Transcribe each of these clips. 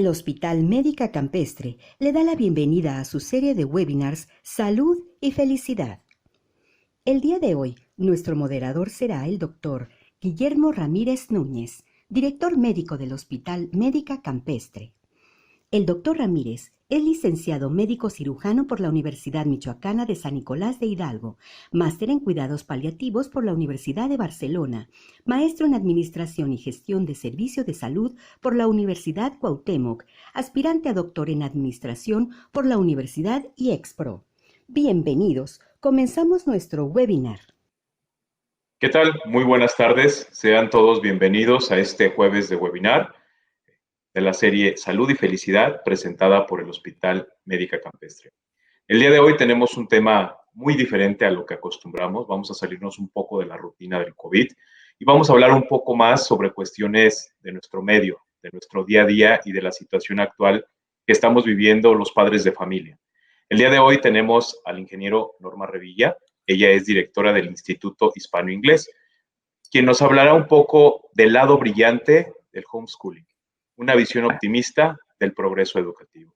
El Hospital Médica Campestre le da la bienvenida a su serie de webinars Salud y Felicidad. El día de hoy, nuestro moderador será el doctor Guillermo Ramírez Núñez, director médico del Hospital Médica Campestre. El doctor Ramírez es licenciado médico cirujano por la Universidad Michoacana de San Nicolás de Hidalgo, máster en cuidados paliativos por la Universidad de Barcelona, maestro en administración y gestión de servicio de salud por la Universidad Cuauhtémoc, aspirante a doctor en administración por la Universidad IEXPRO. Bienvenidos, comenzamos nuestro webinar. ¿Qué tal? Muy buenas tardes. Sean todos bienvenidos a este jueves de webinar de la serie Salud y Felicidad presentada por el Hospital Médica Campestre. El día de hoy tenemos un tema muy diferente a lo que acostumbramos. Vamos a salirnos un poco de la rutina del COVID y vamos a hablar un poco más sobre cuestiones de nuestro medio, de nuestro día a día y de la situación actual que estamos viviendo los padres de familia. El día de hoy tenemos al ingeniero Norma Revilla. Ella es directora del Instituto Hispano-Inglés, quien nos hablará un poco del lado brillante del homeschooling, una visión optimista del progreso educativo.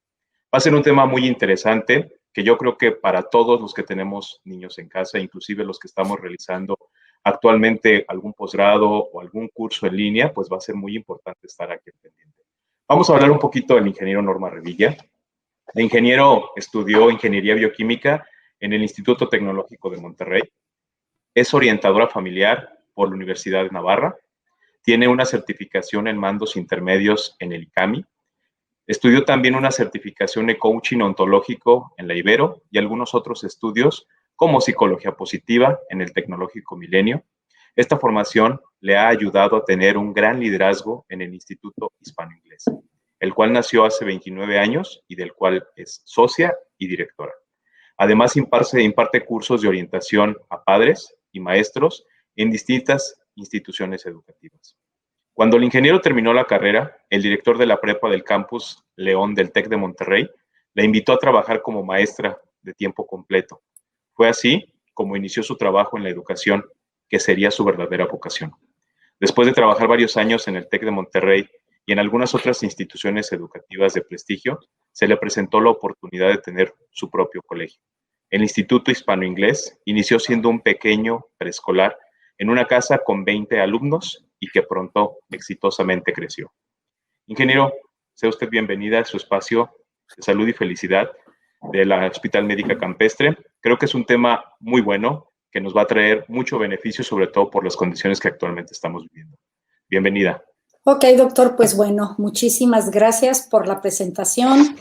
Va a ser un tema muy interesante que yo creo que para todos los que tenemos niños en casa, inclusive los que estamos realizando actualmente algún posgrado o algún curso en línea, pues va a ser muy importante estar aquí pendiente. Vamos a hablar un poquito del ingeniero Norma Revilla. El ingeniero estudió ingeniería bioquímica en el Instituto Tecnológico de Monterrey. Es orientadora familiar por la Universidad de Navarra. Tiene una certificación en mandos intermedios en el ICAMI. Estudió también una certificación de coaching ontológico en la Ibero y algunos otros estudios como psicología positiva en el Tecnológico Milenio. Esta formación le ha ayudado a tener un gran liderazgo en el Instituto Hispano-Inglés, el cual nació hace 29 años y del cual es socia y directora. Además, imparte cursos de orientación a padres y maestros en distintas instituciones educativas. Cuando el ingeniero terminó la carrera, el director de la prepa del campus León del TEC de Monterrey la invitó a trabajar como maestra de tiempo completo. Fue así como inició su trabajo en la educación, que sería su verdadera vocación. Después de trabajar varios años en el TEC de Monterrey y en algunas otras instituciones educativas de prestigio, se le presentó la oportunidad de tener su propio colegio. El Instituto Hispano-Inglés inició siendo un pequeño preescolar en una casa con 20 alumnos y que pronto exitosamente creció. Ingeniero, sea usted bienvenida a su espacio de salud y felicidad de la Hospital Médica Campestre. Creo que es un tema muy bueno que nos va a traer mucho beneficio, sobre todo por las condiciones que actualmente estamos viviendo. Bienvenida. Ok, doctor, pues bueno, muchísimas gracias por la presentación.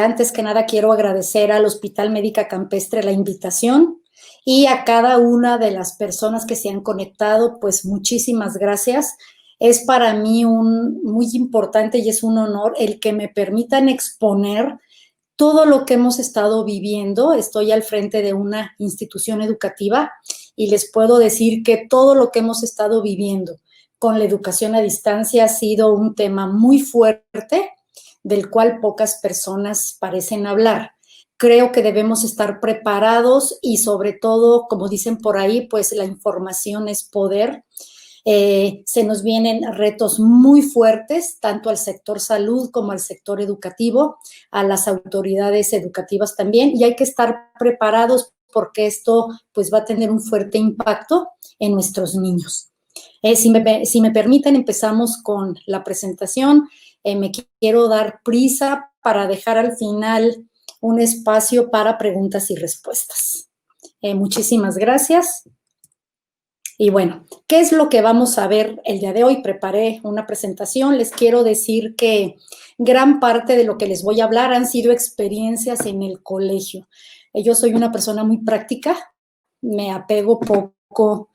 Antes que nada, quiero agradecer al Hospital Médica Campestre la invitación y a cada una de las personas que se han conectado, pues muchísimas gracias. Es para mí muy importante y es un honor el que me permitan exponer todo lo que hemos estado viviendo. Estoy al frente de una institución educativa y les puedo decir que todo lo que hemos estado viviendo con la educación a distancia ha sido un tema muy fuerte, del cual pocas personas parecen hablar. Creo que debemos estar preparados y sobre todo, como dicen por ahí, pues la información es poder. Se nos vienen retos muy fuertes, tanto al sector salud como al sector educativo, a las autoridades educativas también, y hay que estar preparados porque esto pues va a tener un fuerte impacto en nuestros niños. Si me permiten, empezamos con la presentación. Me quiero dar prisa para dejar al final un espacio para preguntas y respuestas. Muchísimas gracias. Y bueno, ¿qué es lo que vamos a ver el día de hoy? Preparé una presentación. Les quiero decir que gran parte de lo que les voy a hablar han sido experiencias en el colegio. Yo soy una persona muy práctica, me apego poco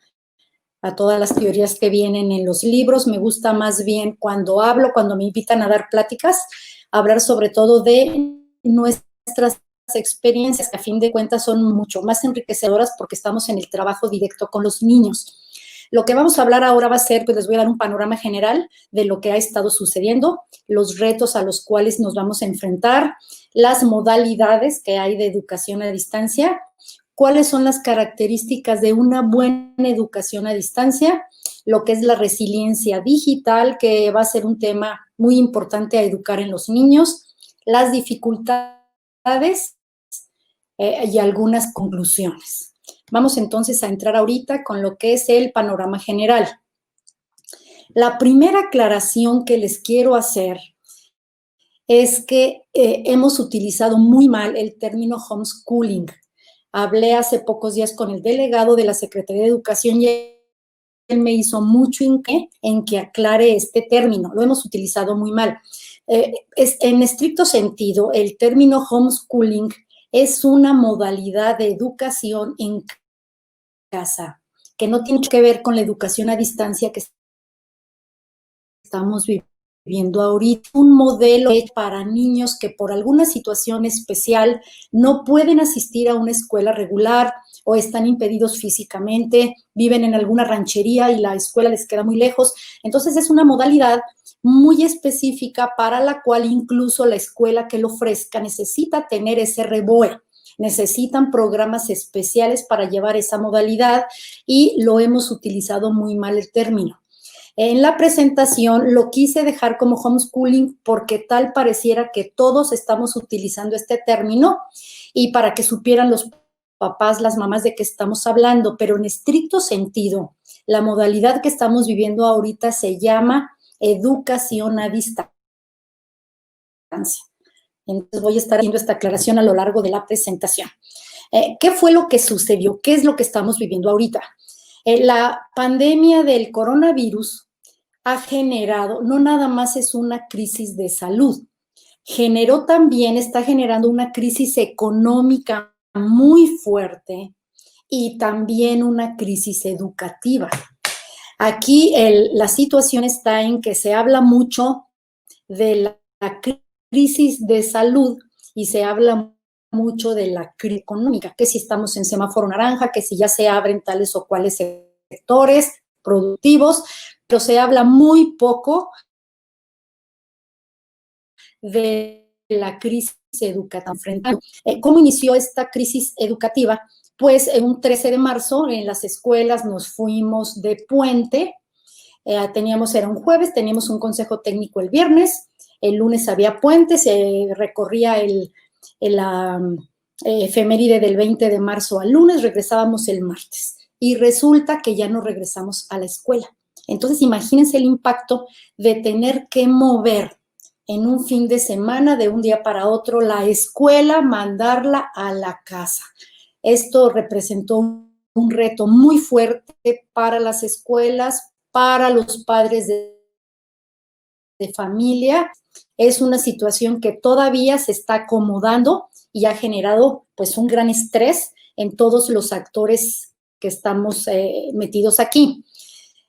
a todas las teorías que vienen en los libros. Me gusta más bien cuando hablo, cuando me invitan a dar pláticas, hablar sobre todo de nuestras experiencias, que a fin de cuentas son mucho más enriquecedoras porque estamos en el trabajo directo con los niños. Lo que vamos a hablar ahora va a ser, pues les voy a dar un panorama general de lo que ha estado sucediendo, los retos a los cuales nos vamos a enfrentar, las modalidades que hay de educación a distancia, cuáles son las características de una buena educación a distancia, lo que es la resiliencia digital, que va a ser un tema muy importante a educar en los niños, las dificultades y algunas conclusiones. Vamos entonces a entrar ahorita con lo que es el panorama general. La primera aclaración que les quiero hacer es que hemos utilizado muy mal el término homeschooling. Hablé hace pocos días con el delegado de la Secretaría de Educación y él me hizo mucho hincapié en que aclare este término. Lo hemos utilizado muy mal. En estricto sentido, el término homeschooling es una modalidad de educación en casa que no tiene que ver con la educación a distancia que estamos viviendo ahorita. Un modelo para niños que por alguna situación especial no pueden asistir a una escuela regular o están impedidos físicamente, viven en alguna ranchería y la escuela les queda muy lejos. Entonces es una modalidad muy específica para la cual incluso la escuela que lo ofrezca necesita tener ese REBOE. Necesitan programas especiales para llevar esa modalidad y lo hemos utilizado muy mal el término. En la presentación lo quise dejar como homeschooling porque tal pareciera que todos estamos utilizando este término y para que supieran los papás, las mamás de qué estamos hablando, pero en estricto sentido, la modalidad que estamos viviendo ahorita se llama educación a distancia. Entonces voy a estar haciendo esta aclaración a lo largo de la presentación. ¿Qué fue lo que sucedió? ¿Qué es lo que estamos viviendo ahorita? La pandemia del coronavirus ha generado, no nada más es una crisis de salud, está generando una crisis económica muy fuerte y también una crisis educativa. Aquí la situación está en que se habla mucho de la crisis de salud y se habla mucho de la crisis económica, que si estamos en semáforo naranja, que si ya se abren tales o cuales sectores productivos, pero se habla muy poco de la crisis educativa. ¿Cómo inició esta crisis educativa? Pues un 13 de marzo en las escuelas nos fuimos de puente, era un jueves, teníamos un consejo técnico el viernes, el lunes había puente, se recorría la efeméride del 20 de marzo al lunes, regresábamos el martes y resulta que ya no regresamos a la escuela. Entonces, imagínense el impacto de tener que mover en un fin de semana, de un día para otro, la escuela, mandarla a la casa. Esto representó un reto muy fuerte para las escuelas, para los padres de familia. Es una situación que todavía se está acomodando y ha generado pues un gran estrés en todos los actores que estamos metidos aquí.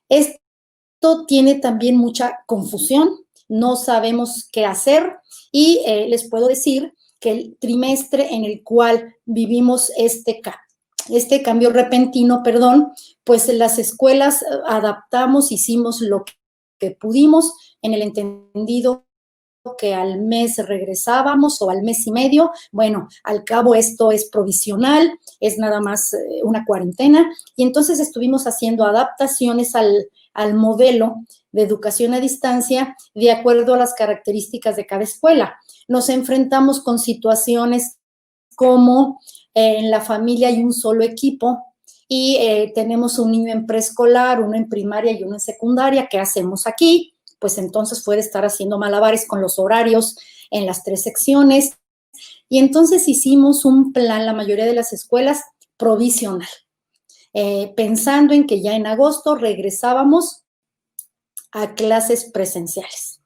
Esto tiene también mucha confusión, no sabemos qué hacer y les puedo decir que el trimestre en el cual vivimos este cambio repentino, pues las escuelas adaptamos, hicimos lo que pudimos en el entendido que al mes regresábamos o al mes y medio. Bueno, al cabo esto es provisional, es nada más una cuarentena y entonces estuvimos haciendo adaptaciones al modelo de educación a distancia de acuerdo a las características de cada escuela. Nos enfrentamos con situaciones como en la familia hay un solo equipo y tenemos un niño en preescolar, uno en primaria y uno en secundaria. ¿Qué hacemos aquí? Pues entonces puede estar haciendo malabares con los horarios en las 3 secciones. Y entonces hicimos un plan, la mayoría de las escuelas, provisional, pensando en que ya en agosto regresábamos a clases presenciales.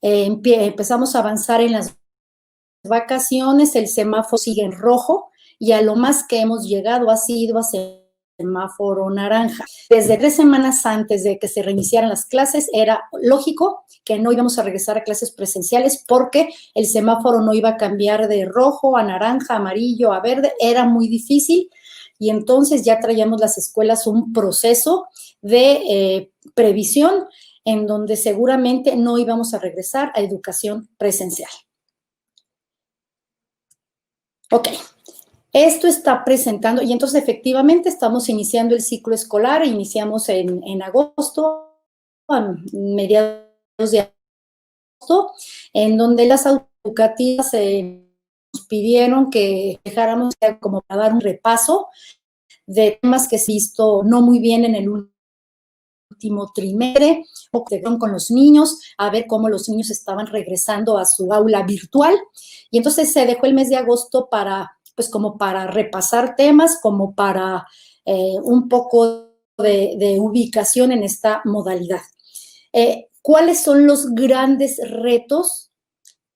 Empezamos a avanzar en las vacaciones, el semáforo sigue en rojo y a lo más que hemos llegado ha sido a semáforo naranja. Desde 3 semanas antes de que se reiniciaran las clases, era lógico que no íbamos a regresar a clases presenciales porque el semáforo no iba a cambiar de rojo a naranja, amarillo, a verde, era muy difícil y entonces ya traíamos las escuelas un proceso de previsión en donde seguramente no íbamos a regresar a educación presencial. Ok. Esto está presentando, y entonces efectivamente estamos iniciando el ciclo escolar, iniciamos en agosto, a mediados de en donde las educativas nos pidieron que dejáramos como para dar un repaso de temas que se han visto no muy bien en el último trimestre, o que con los niños, a ver cómo los niños estaban regresando a su aula virtual. Y entonces se dejó el mes de agosto para, pues como para repasar temas, como para un poco de ubicación en esta modalidad. ¿Cuáles son los grandes retos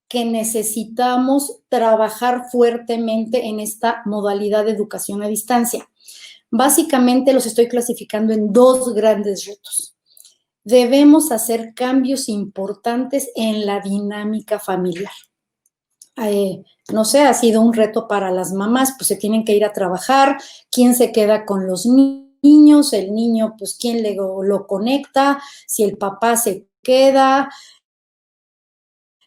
que necesitamos trabajar fuertemente en esta modalidad de educación a distancia? Básicamente los estoy clasificando en dos grandes retos. Debemos hacer cambios importantes en la dinámica familiar. No sé, ha sido un reto para las mamás, pues se tienen que ir a trabajar, ¿quién se queda con los niños? El niño, pues ¿quién lo conecta? Si el papá se queda.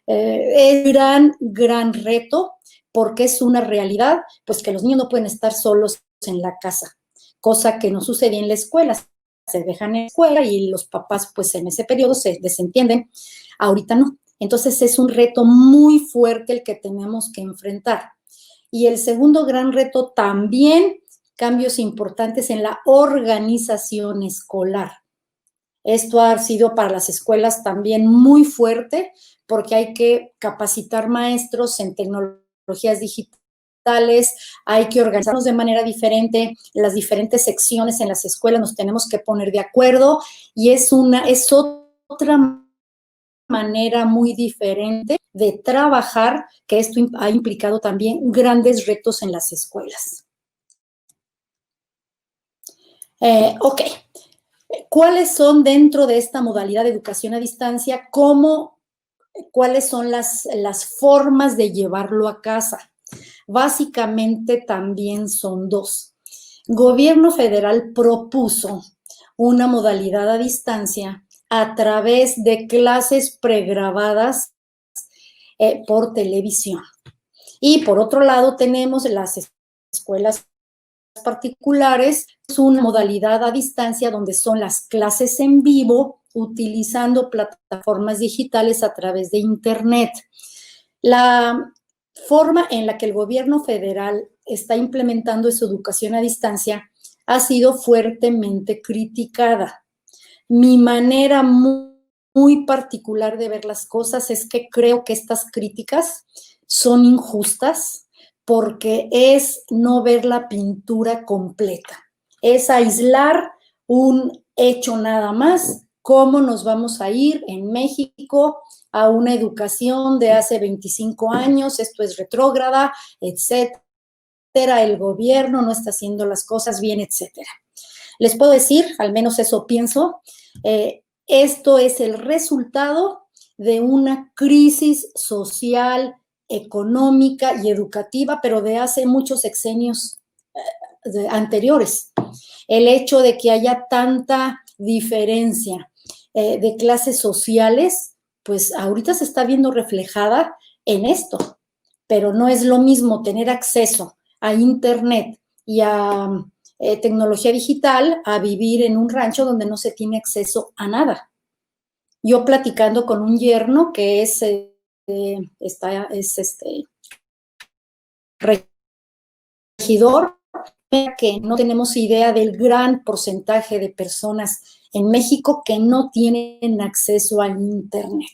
Es un gran reto porque es una realidad, pues que los niños no pueden estar solos en la casa, cosa que no sucedía en la escuela. Se dejan en la escuela y los papás, pues en ese periodo se desentienden. Ahorita no. Entonces es un reto muy fuerte el que tenemos que enfrentar. Y el segundo gran reto también, cambios importantes en la organización escolar. Esto ha sido para las escuelas también muy fuerte porque hay que capacitar maestros en tecnologías digitales, hay que organizarnos de manera diferente, las diferentes secciones en las escuelas nos tenemos que poner de acuerdo y es otra manera muy diferente de trabajar, que esto ha implicado también grandes retos en las escuelas. Ok. ¿Cuáles son dentro de esta modalidad de educación a distancia? ¿Cuáles son las formas de llevarlo a casa? Básicamente también son dos. Gobierno federal propuso una modalidad a distancia a través de clases pregrabadas por televisión. Y por otro lado tenemos las escuelas particulares, es una modalidad a distancia donde son las clases en vivo utilizando plataformas digitales a través de Internet. La forma en la que el gobierno federal está implementando esa educación a distancia ha sido fuertemente criticada. Mi manera muy particular de ver las cosas es que creo que estas críticas son injustas, porque es no ver la pintura completa, es aislar un hecho nada más, cómo nos vamos a ir en México a una educación de hace 25 años, esto es retrógrada, etcétera, el gobierno no está haciendo las cosas bien, etcétera. Les puedo decir, al menos eso pienso, esto es el resultado de una crisis social, económica y educativa, pero de hace muchos sexenios anteriores. El hecho de que haya tanta diferencia de clases sociales, pues ahorita se está viendo reflejada en esto, pero no es lo mismo tener acceso a Internet y a tecnología digital a vivir en un rancho donde no se tiene acceso a nada. Yo platicando con un yerno que es regidor, que no tenemos idea del gran porcentaje de personas en México que no tienen acceso al Internet.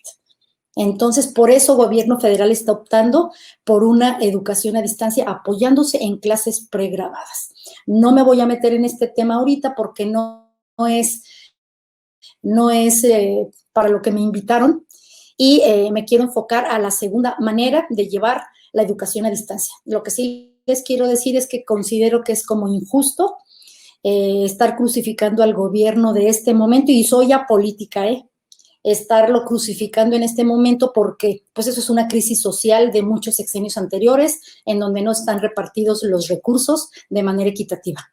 Entonces, por eso el gobierno federal está optando por una educación a distancia apoyándose en clases pregrabadas. No me voy a meter en este tema ahorita porque no es para lo que me invitaron y me quiero enfocar a la segunda manera de llevar la educación a distancia. Lo que sí les quiero decir es que considero que es como injusto estar crucificando al gobierno de este momento, y soy apolítica, estarlo crucificando en este momento porque pues eso es una crisis social de muchos sexenios anteriores en donde no están repartidos los recursos de manera equitativa.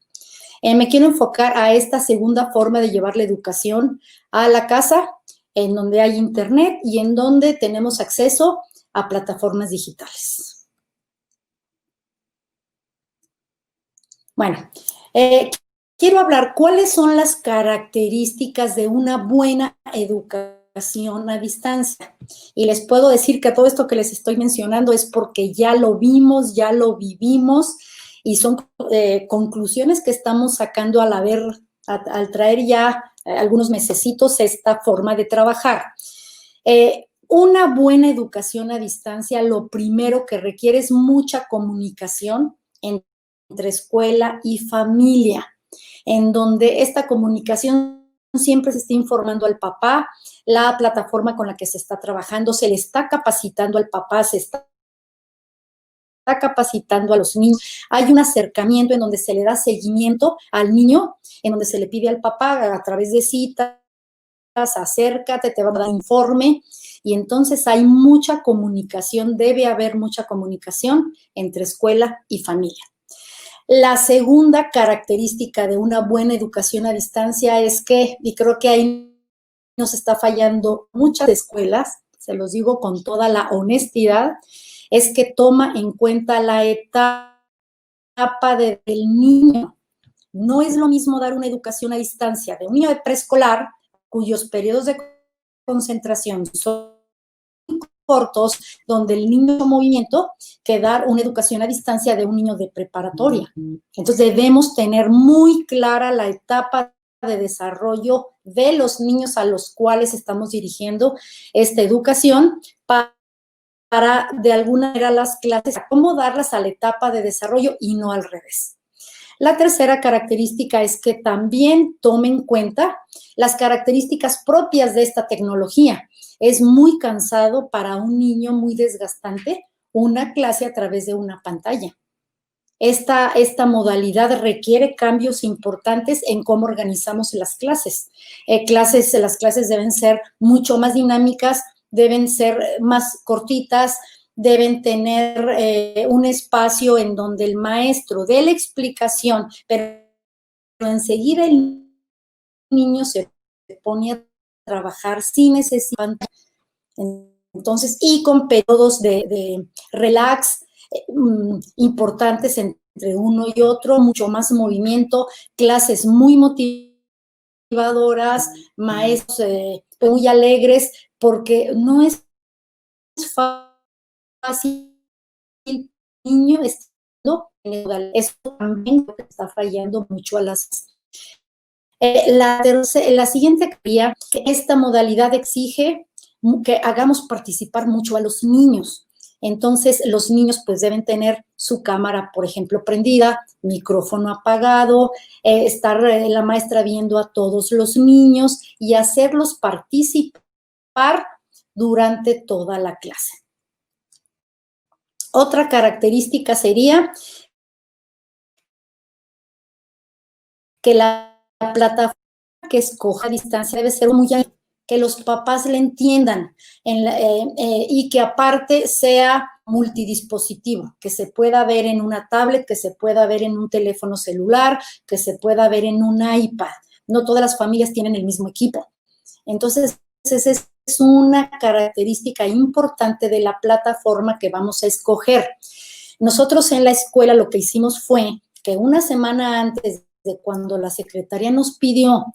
Me quiero enfocar a esta segunda forma de llevar la educación a la casa, en donde hay Internet y en donde tenemos acceso a plataformas digitales. Bueno, quiero hablar cuáles son las características de una buena educación educación a distancia. Y les puedo decir que todo esto que les estoy mencionando es porque ya lo vimos, ya lo vivimos y son conclusiones que estamos sacando al traer ya algunos mesecitos esta forma de trabajar. Una buena educación a distancia, lo primero que requiere es mucha comunicación entre escuela y familia, en donde esta comunicación siempre se está informando al papá, la plataforma con la que se está trabajando, se le está capacitando al papá, se está capacitando a los niños. Hay un acercamiento en donde se le da seguimiento al niño, en donde se le pide al papá a través de citas, acércate, te va a dar informe, y entonces hay mucha comunicación, debe haber mucha comunicación entre escuela y familia. La segunda característica de una buena educación a distancia es que, y creo que ahí nos está fallando muchas escuelas, se los digo con toda la honestidad, es que toma en cuenta la etapa del niño. No es lo mismo dar una educación a distancia de un niño de preescolar, cuyos periodos de concentración son cortos, donde el niño en movimiento, que dar una educación a distancia de un niño de preparatoria. Entonces debemos tener muy clara la etapa de desarrollo de los niños a los cuales estamos dirigiendo esta educación para de alguna manera las clases acomodarlas a la etapa de desarrollo y no al revés. La tercera característica es que también tome en cuenta las características propias de esta tecnología. Es muy cansado para un niño, muy desgastante, una clase a través de una pantalla. Esta modalidad requiere cambios importantes en cómo organizamos las clases. Las clases deben ser mucho más dinámicas, deben ser más cortitas, deben tener un espacio en donde el maestro dé la explicación, pero enseguida el niño se pone a trabajar sin necesidad. Entonces, y con periodos de relax importantes entre uno y otro, mucho más movimiento, clases muy motivadoras, maestros muy alegres, porque no es fácil el niño estando en el. Eso también está fallando mucho a las. La siguiente sería que esta modalidad exige que hagamos participar mucho a los niños. Entonces, los niños pues deben tener su cámara, por ejemplo, prendida, micrófono apagado, estar la maestra viendo a todos los niños y hacerlos participar durante toda la clase. Otra característica sería que la plataforma que escoja a distancia debe ser muy amplia, que los papás le entiendan y que aparte sea multidispositivo, que se pueda ver en una tablet, que se pueda ver en un teléfono celular, que se pueda ver en un iPad. No todas las familias tienen el mismo equipo. Entonces, esa es una característica importante de la plataforma que vamos a escoger. Nosotros en la escuela lo que hicimos fue que una semana antes de cuando la secretaría nos pidió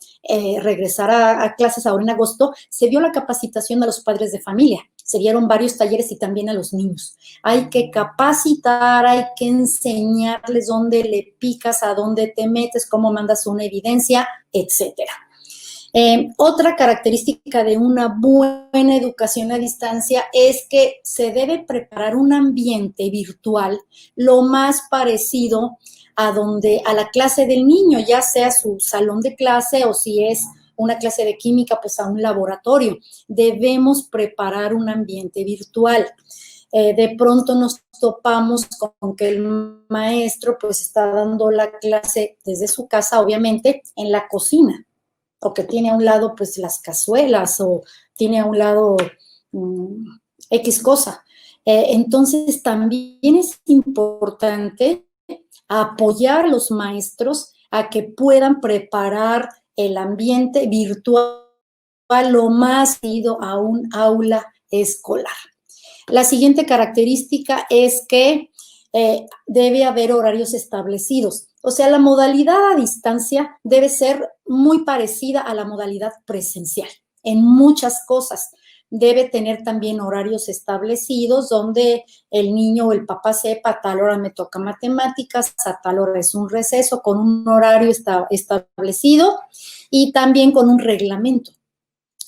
regresar a clases ahora en agosto, se dio la capacitación a los padres de familia. Se dieron varios talleres y también a los niños. Hay que capacitar, hay que enseñarles dónde le picas, a dónde te metes, cómo mandas una evidencia, etcétera. Otra característica de una buena educación a distancia es que se debe preparar un ambiente virtual lo más parecido a la clase del niño, ya sea su salón de clase o si es una clase de química, pues a un laboratorio. Debemos preparar un ambiente virtual. De pronto nos topamos con que el maestro pues está dando la clase desde su casa, obviamente, en la cocina, o que tiene a un lado pues las cazuelas o tiene a un lado X cosa. Entonces también es importante apoyar a los maestros a que puedan preparar el ambiente virtual lo más ido a un aula escolar. La siguiente característica es que debe haber horarios establecidos. O sea, la modalidad a distancia debe ser muy parecida a la modalidad presencial. en muchas cosas. Debe tener también horarios establecidos donde el niño o el papá sepa a tal hora me toca matemáticas, a tal hora es un receso, con un horario establecido y también con un reglamento.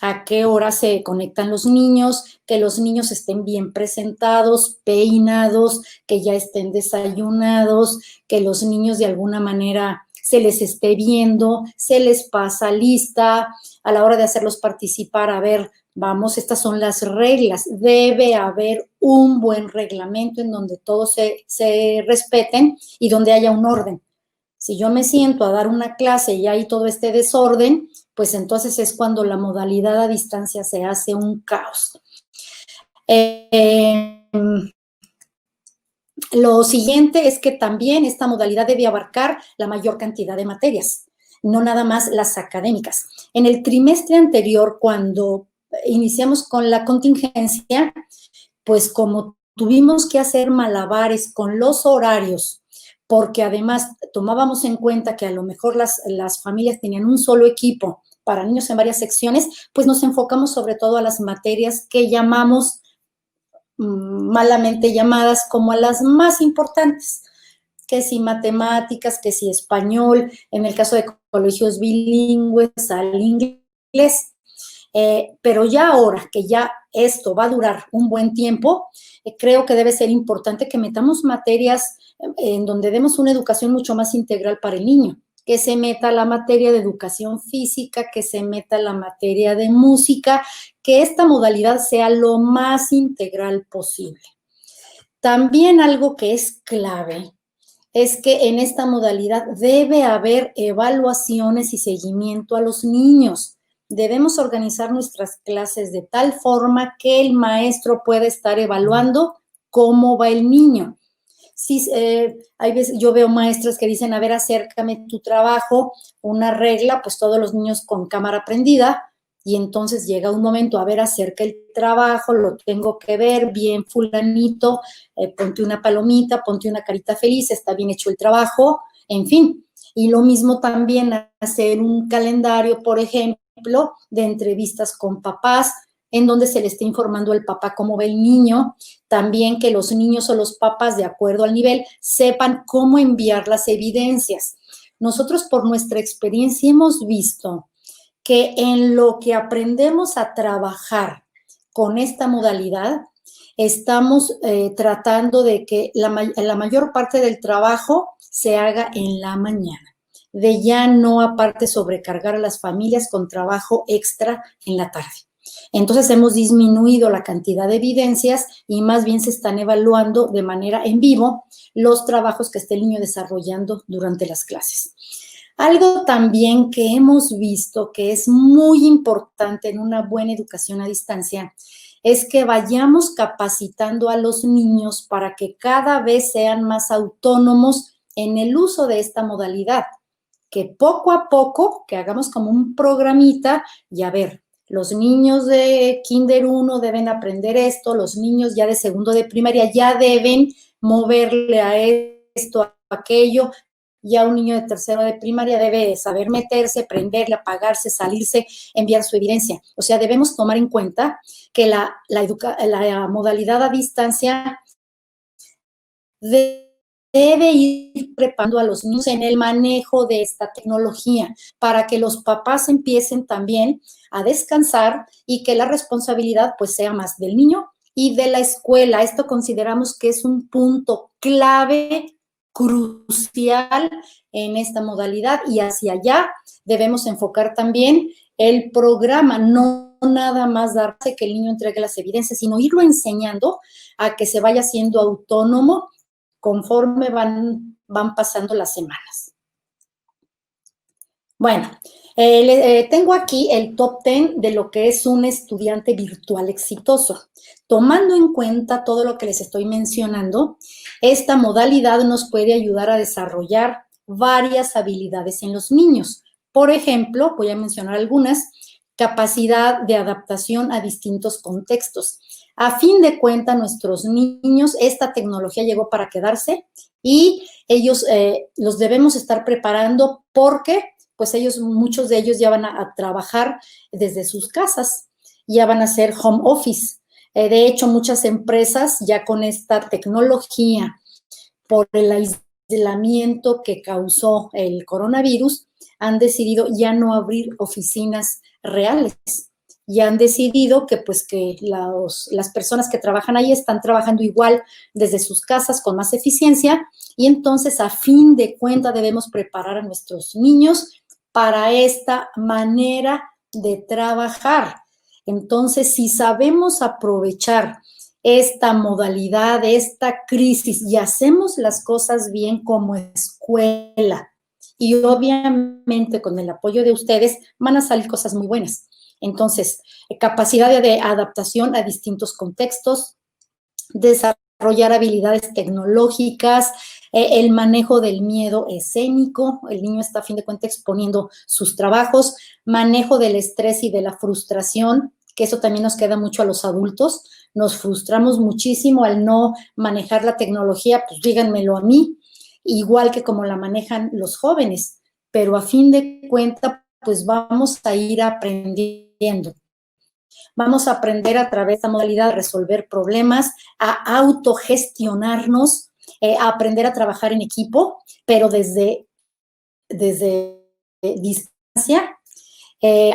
A qué hora se conectan los niños, que los niños estén bien presentados, peinados, que ya estén desayunados, que los niños de alguna manera se les esté viendo, se les pasa lista, a la hora de hacerlos participar, a ver, vamos, estas son las reglas. Debe haber un buen reglamento en donde todos se respeten y donde haya un orden. Si yo me siento a dar una clase y hay todo este desorden, pues entonces es cuando la modalidad a distancia se hace un caos. Lo siguiente es que también esta modalidad debe abarcar la mayor cantidad de materias, no nada más las académicas. En el trimestre anterior, cuando iniciamos con la contingencia, pues como tuvimos que hacer malabares con los horarios, porque además tomábamos en cuenta que a lo mejor las familias tenían un solo equipo para niños en varias secciones, pues nos enfocamos sobre todo a las materias que llamamos malamente llamadas como a las más importantes, que si matemáticas, que si español, en el caso de colegios bilingües, al inglés. Pero ya ahora que ya esto va a durar un buen tiempo, creo que debe ser importante que metamos materias en donde demos una educación mucho más integral para el niño, que se meta la materia de educación física, que se meta la materia de música, que esta modalidad sea lo más integral posible. También algo que es clave es que en esta modalidad debe haber evaluaciones y seguimiento a los niños. Debemos organizar nuestras clases de tal forma que el maestro pueda estar evaluando cómo va el niño. Sí, hay veces, yo veo maestras que dicen, a ver, acércame tu trabajo, una regla, pues todos los niños con cámara prendida, y entonces llega un momento, a ver, acerca el trabajo, lo tengo que ver, bien fulanito, ponte una palomita, ponte una carita feliz, está bien hecho el trabajo, en fin. Y lo mismo también hacer un calendario, por ejemplo, de entrevistas con papás, en donde se le esté informando al papá cómo ve el niño, también que los niños o los papás, de acuerdo al nivel, sepan cómo enviar las evidencias. Nosotros, por nuestra experiencia, hemos visto que en lo que aprendemos a trabajar con esta modalidad, estamos tratando de que la mayor parte del trabajo se haga en la mañana, de ya no aparte sobrecargar a las familias con trabajo extra en la tarde. Entonces hemos disminuido la cantidad de evidencias y más bien se están evaluando de manera en vivo los trabajos que esté el niño desarrollando durante las clases. Algo también que hemos visto que es muy importante en una buena educación a distancia es que vayamos capacitando a los niños para que cada vez sean más autónomos en el uso de esta modalidad, que poco a poco, que hagamos como un programita y a ver, los niños de Kinder 1 deben aprender esto, los niños ya de segundo de primaria ya deben moverle a esto, a aquello, ya un niño de tercero de primaria debe saber meterse, prenderle, apagarse, salirse, enviar su evidencia. O sea, debemos tomar en cuenta que la modalidad a distancia debe ir preparando a los niños en el manejo de esta tecnología para que los papás empiecen también a descansar y que la responsabilidad pues sea más del niño y de la escuela. Esto consideramos que es un punto clave, crucial en esta modalidad y hacia allá debemos enfocar también el programa, no nada más darse que el niño entregue las evidencias, sino irlo enseñando a que se vaya siendo autónomo conforme van pasando las semanas. Bueno, tengo aquí el top 10 de lo que es un estudiante virtual exitoso. Tomando en cuenta todo lo que les estoy mencionando, esta modalidad nos puede ayudar a desarrollar varias habilidades en los niños. Por ejemplo, voy a mencionar algunas: capacidad de adaptación a distintos contextos. A fin de cuentas, nuestros niños, esta tecnología llegó para quedarse y ellos los debemos estar preparando porque pues muchos de ellos ya van a trabajar desde sus casas, ya van a hacer home office. De hecho, muchas empresas ya con esta tecnología, por el aislamiento que causó el coronavirus, han decidido ya no abrir oficinas reales. Y han decidido que pues que las personas que trabajan ahí están trabajando igual desde sus casas con más eficiencia, y entonces a fin de cuentas debemos preparar a nuestros niños para esta manera de trabajar. Entonces, si sabemos aprovechar esta modalidad, esta crisis, y hacemos las cosas bien como escuela, y obviamente con el apoyo de ustedes van a salir cosas muy buenas. Entonces, capacidad de adaptación a distintos contextos, desarrollar habilidades tecnológicas, el manejo del miedo escénico, el niño está a fin de cuentas exponiendo sus trabajos, manejo del estrés y de la frustración, que eso también nos queda mucho a los adultos, nos frustramos muchísimo al no manejar la tecnología, pues díganmelo a mí, igual que como la manejan los jóvenes, pero a fin de cuentas, pues vamos a ir aprendiendo. Vamos a aprender a través de esta modalidad de resolver problemas, a autogestionarnos, a aprender a trabajar en equipo, pero desde distancia,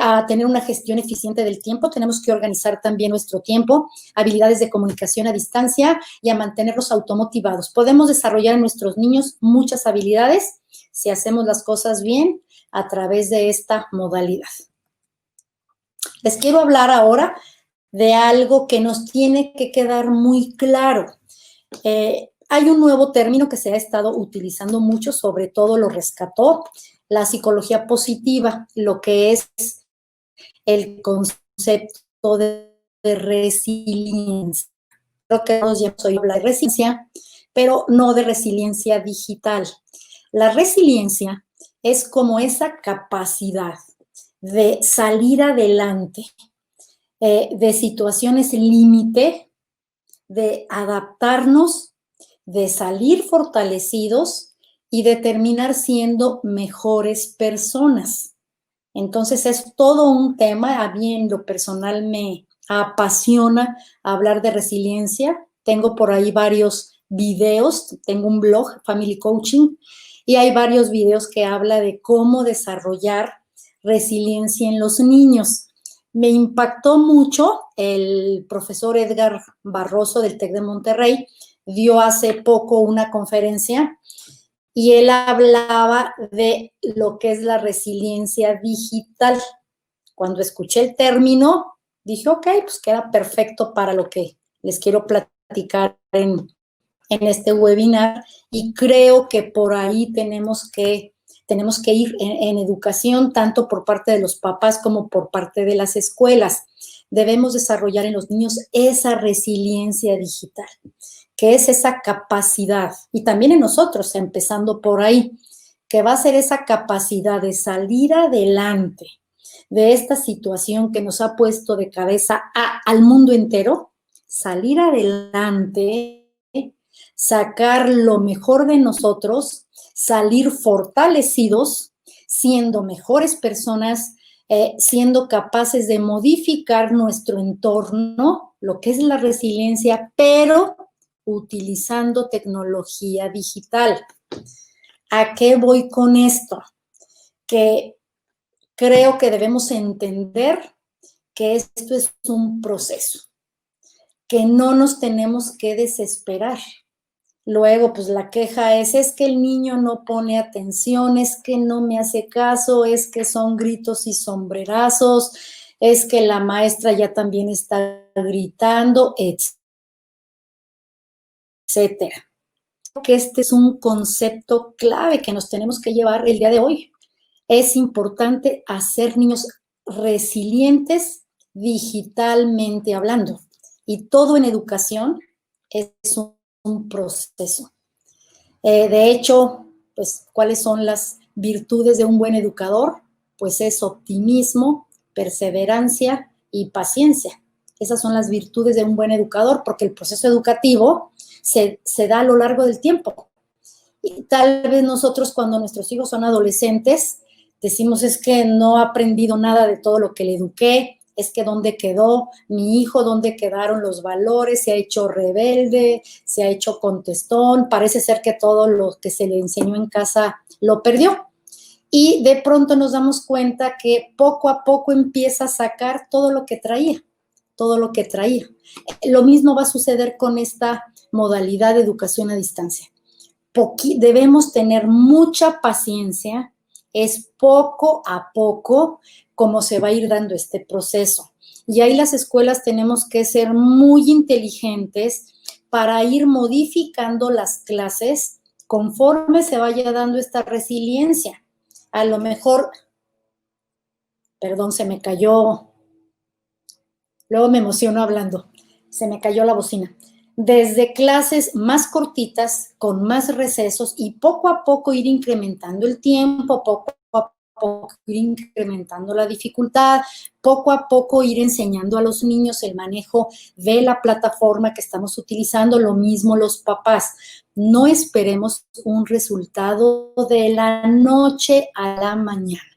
a tener una gestión eficiente del tiempo. Tenemos que organizar también nuestro tiempo, habilidades de comunicación a distancia y a mantenerlos automotivados. Podemos desarrollar en nuestros niños muchas habilidades si hacemos las cosas bien a través de esta modalidad. Les quiero hablar ahora de algo que nos tiene que quedar muy claro. Hay un nuevo término que se ha estado utilizando mucho, sobre todo lo rescató la psicología positiva, lo que es el concepto de resiliencia. Creo que todos ya hemos oído hablar de resiliencia, pero no de resiliencia digital. La resiliencia es como esa capacidad de salir adelante de situaciones límite, de adaptarnos, de salir fortalecidos y de terminar siendo mejores personas. Entonces es todo un tema. A mí en lo personal me apasiona hablar de resiliencia. Tengo por ahí varios videos, tengo un blog, Family Coaching, y hay varios videos que habla de cómo desarrollar resiliencia en los niños. Me impactó mucho el profesor Edgar Barroso del TEC de Monterrey, dio hace poco una conferencia y él hablaba de lo que es la resiliencia digital. Cuando escuché el término, dije, ok, pues queda perfecto para lo que les quiero platicar en este webinar, y creo que por ahí tenemos que ir en educación, tanto por parte de los papás como por parte de las escuelas. Debemos desarrollar en los niños esa resiliencia digital, que es esa capacidad, y también en nosotros, empezando por ahí, que va a ser esa capacidad de salir adelante de esta situación que nos ha puesto de cabeza al mundo entero, salir adelante, sacar lo mejor de nosotros, salir fortalecidos, siendo mejores personas, siendo capaces de modificar nuestro entorno, lo que es la resiliencia, pero utilizando tecnología digital. ¿A qué voy con esto? Que creo que debemos entender que esto es un proceso, que no nos tenemos que desesperar. Luego, pues la queja es que el niño no pone atención, es que no me hace caso, es que son gritos y sombrerazos, es que la maestra ya también está gritando, etcétera. Creo que este es un concepto clave que nos tenemos que llevar el día de hoy. Es importante hacer niños resilientes digitalmente hablando, y todo en educación es un proceso. De hecho, pues, ¿cuáles son las virtudes de un buen educador? Pues es optimismo, perseverancia y paciencia. Esas son las virtudes de un buen educador, porque el proceso educativo se da a lo largo del tiempo. Y tal vez nosotros, cuando nuestros hijos son adolescentes, decimos, es que no ha aprendido nada de todo lo que le eduqué, es que dónde quedó mi hijo, dónde quedaron los valores, se ha hecho rebelde, se ha hecho contestón, parece ser que todo lo que se le enseñó en casa lo perdió. Y de pronto nos damos cuenta que poco a poco empieza a sacar todo lo que traía. Lo mismo va a suceder con esta modalidad de educación a distancia. Debemos tener mucha paciencia, es poco a poco como se va a ir dando este proceso. Y ahí las escuelas tenemos que ser muy inteligentes para ir modificando las clases conforme se vaya dando esta resiliencia. A lo mejor, perdón, se me cayó, luego me emociono hablando, se me cayó la bocina. Desde clases más cortitas, con más recesos y poco a poco ir incrementando el tiempo, poco a poco ir incrementando la dificultad, poco a poco ir enseñando a los niños el manejo de la plataforma que estamos utilizando, lo mismo los papás. No esperemos un resultado de la noche a la mañana.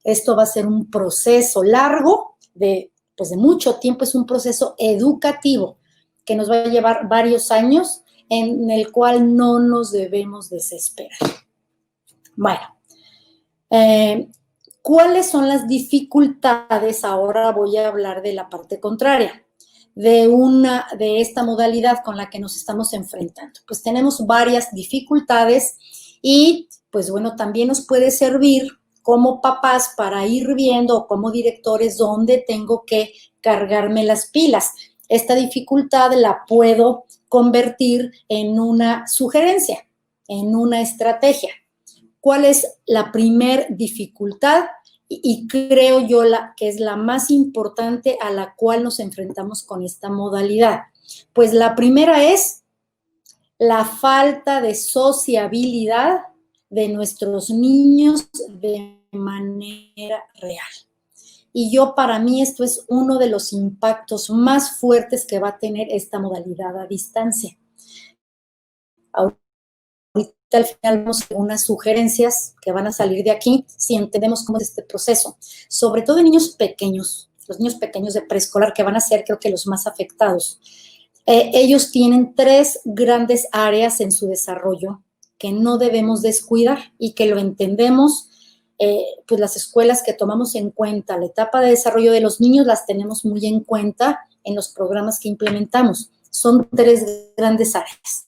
Esto va a ser un proceso largo, de mucho tiempo, es un proceso educativo que nos va a llevar varios años, en el cual no nos debemos desesperar. Bueno, ¿cuáles son las dificultades? Ahora voy a hablar de la parte contraria, de esta modalidad con la que nos estamos enfrentando. Pues tenemos varias dificultades y, pues bueno, también nos puede servir como papás para ir viendo, o como directores, dónde tengo que cargarme las pilas. Esta dificultad la puedo convertir en una sugerencia, en una estrategia. ¿Cuál es la primer dificultad? Y creo yo que es la más importante a la cual nos enfrentamos con esta modalidad. Pues la primera es la falta de sociabilidad de nuestros niños de manera real. Y para mí esto es uno de los impactos más fuertes que va a tener esta modalidad a distancia. Ahorita al final vemos unas sugerencias que van a salir de aquí si entendemos cómo es este proceso. Sobre todo en niños pequeños, los niños pequeños de preescolar, que van a ser, creo que, los más afectados. Ellos tienen 3 grandes áreas en su desarrollo que no debemos descuidar y que lo entendemos. Pues las escuelas que tomamos en cuenta la etapa de desarrollo de los niños las tenemos muy en cuenta en los programas que implementamos. Son 3 grandes áreas.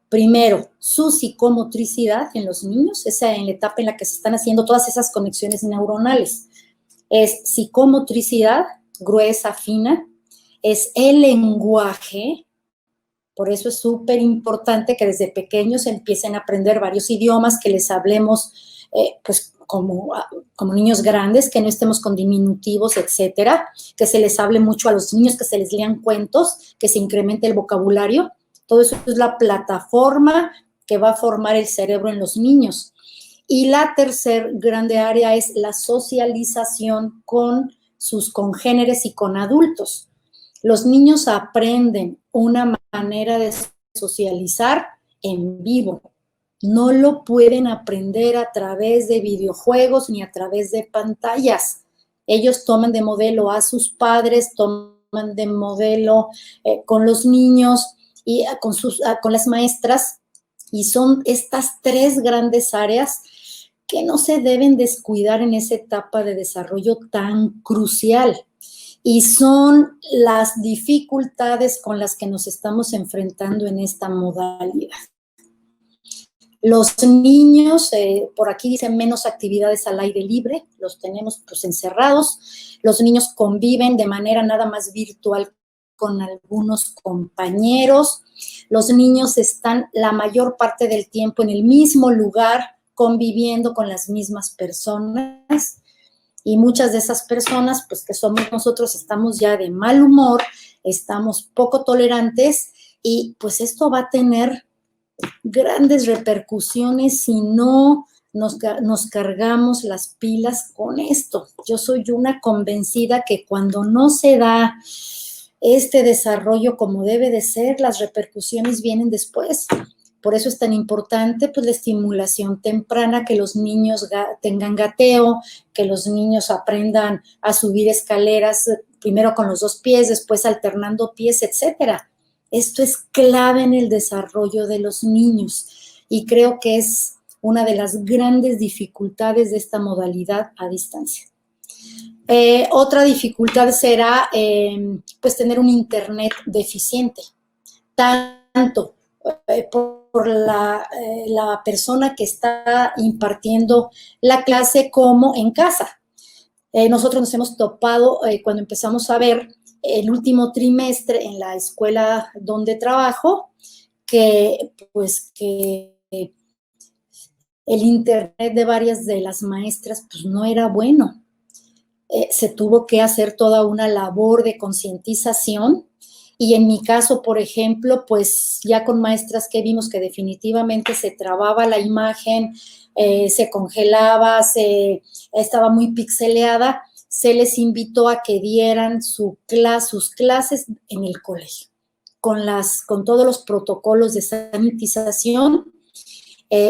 Primero, su psicomotricidad en los niños, esa en la etapa en la que se están haciendo todas esas conexiones neuronales. Es psicomotricidad gruesa, fina, es el lenguaje. Por eso es súper importante que desde pequeños empiecen a aprender varios idiomas, que les hablemos pues como niños grandes, que no estemos con diminutivos, etcétera, que se les hable mucho a los niños, que se les lean cuentos, que se incremente el vocabulario. Todo eso es la plataforma que va a formar el cerebro en los niños. Y la tercer grande área es la socialización con sus congéneres y con adultos. Los niños aprenden una manera de socializar en vivo. No lo pueden aprender a través de videojuegos ni a través de pantallas. Ellos toman de modelo a sus padres, toman de modelo con los niños y con las maestras. Y son estas 3 grandes áreas que no se deben descuidar en esa etapa de desarrollo tan crucial. Y son las dificultades con las que nos estamos enfrentando en esta modalidad. Los niños, por aquí dicen menos actividades al aire libre, los tenemos pues encerrados. Los niños conviven de manera nada más virtual con algunos compañeros. Los niños están la mayor parte del tiempo en el mismo lugar, conviviendo con las mismas personas. Y muchas de esas personas, pues que somos nosotros, estamos ya de mal humor, estamos poco tolerantes y pues esto va a tener grandes repercusiones si no nos cargamos las pilas con esto. Yo soy una convencida que cuando no se da este desarrollo como debe de ser, las repercusiones vienen después. Por eso es tan importante pues la estimulación temprana, que los niños tengan gateo, que los niños aprendan a subir escaleras, primero con los 2 pies, después alternando pies, etcétera. Esto es clave en el desarrollo de los niños y creo que es una de las grandes dificultades de esta modalidad a distancia. Otra dificultad será pues tener un internet deficiente, tanto por la persona que está impartiendo la clase como en casa. Nosotros nos hemos topado cuando empezamos a ver el último trimestre en la escuela donde trabajo, que el internet de varias de las maestras pues no era bueno. Se tuvo que hacer toda una labor de concientización y en mi caso, por ejemplo, pues ya con maestras que vimos que definitivamente se trababa la imagen, se congelaba, estaba muy pixeleada, se les invitó a que dieran sus clases en el colegio, con todos los protocolos de sanitización,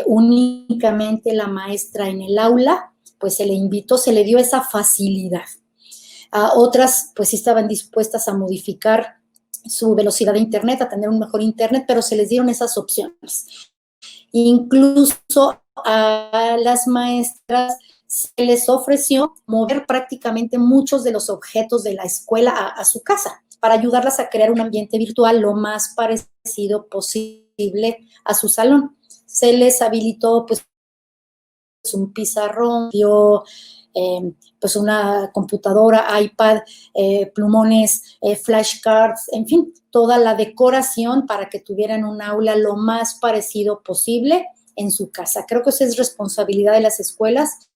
únicamente la maestra en el aula, pues se le invitó, se le dio esa facilidad. A otras, pues sí estaban dispuestas a modificar su velocidad de internet, a tener un mejor internet, pero se les dieron esas opciones. Incluso a las maestras se les ofreció mover prácticamente muchos de los objetos de la escuela a su casa para ayudarlas a crear un ambiente virtual lo más parecido posible a su salón. Se les habilitó pues un pizarrón, pues una computadora, iPad, plumones, flashcards, en fin, toda la decoración para que tuvieran un aula lo más parecido posible en su casa. Creo que esa es responsabilidad de las escuelas,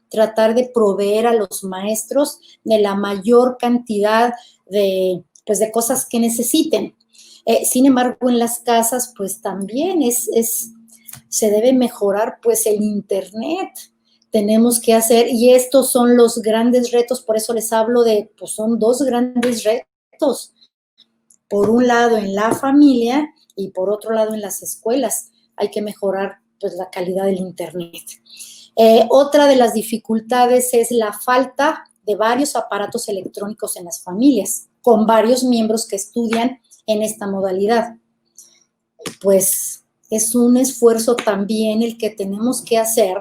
tratar de proveer a los maestros de la mayor cantidad de cosas que necesiten. Sin embargo, en las casas, pues también se debe mejorar pues el internet. Tenemos que hacer, y estos son los grandes retos, por eso les hablo pues son 2 grandes retos. Por un lado en la familia y por otro lado en las escuelas. Hay que mejorar pues la calidad del internet. Otra de las dificultades es la falta de varios aparatos electrónicos en las familias, con varios miembros que estudian en esta modalidad. Pues es un esfuerzo también el que tenemos que hacer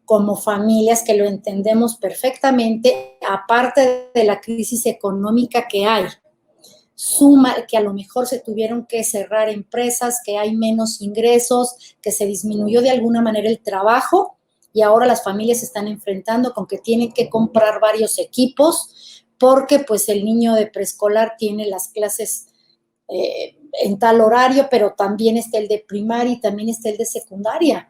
como familias, que lo entendemos perfectamente, aparte de la crisis económica que hay. Suma que a lo mejor se tuvieron que cerrar empresas, que hay menos ingresos, que se disminuyó de alguna manera el trabajo y ahora las familias se están enfrentando con que tienen que comprar varios equipos porque pues el niño de preescolar tiene las clases en tal horario, pero también está el de primaria y también está el de secundaria.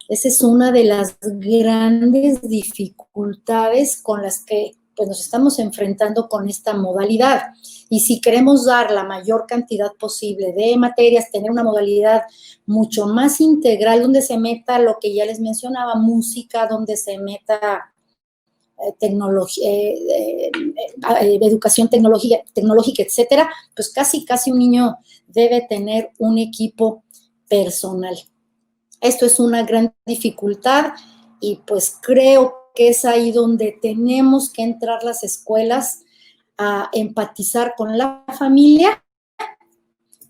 Esa es una de las grandes dificultades con las que pues, nos estamos enfrentando con esta modalidad. Y si queremos dar la mayor cantidad posible de materias, tener una modalidad mucho más integral, donde se meta lo que ya les mencionaba, música, donde se meta tecnología, educación tecnológica, etcétera, pues casi un niño debe tener un equipo personal. Esto es una gran dificultad y pues creo que es ahí donde tenemos que entrar las escuelas a empatizar con la familia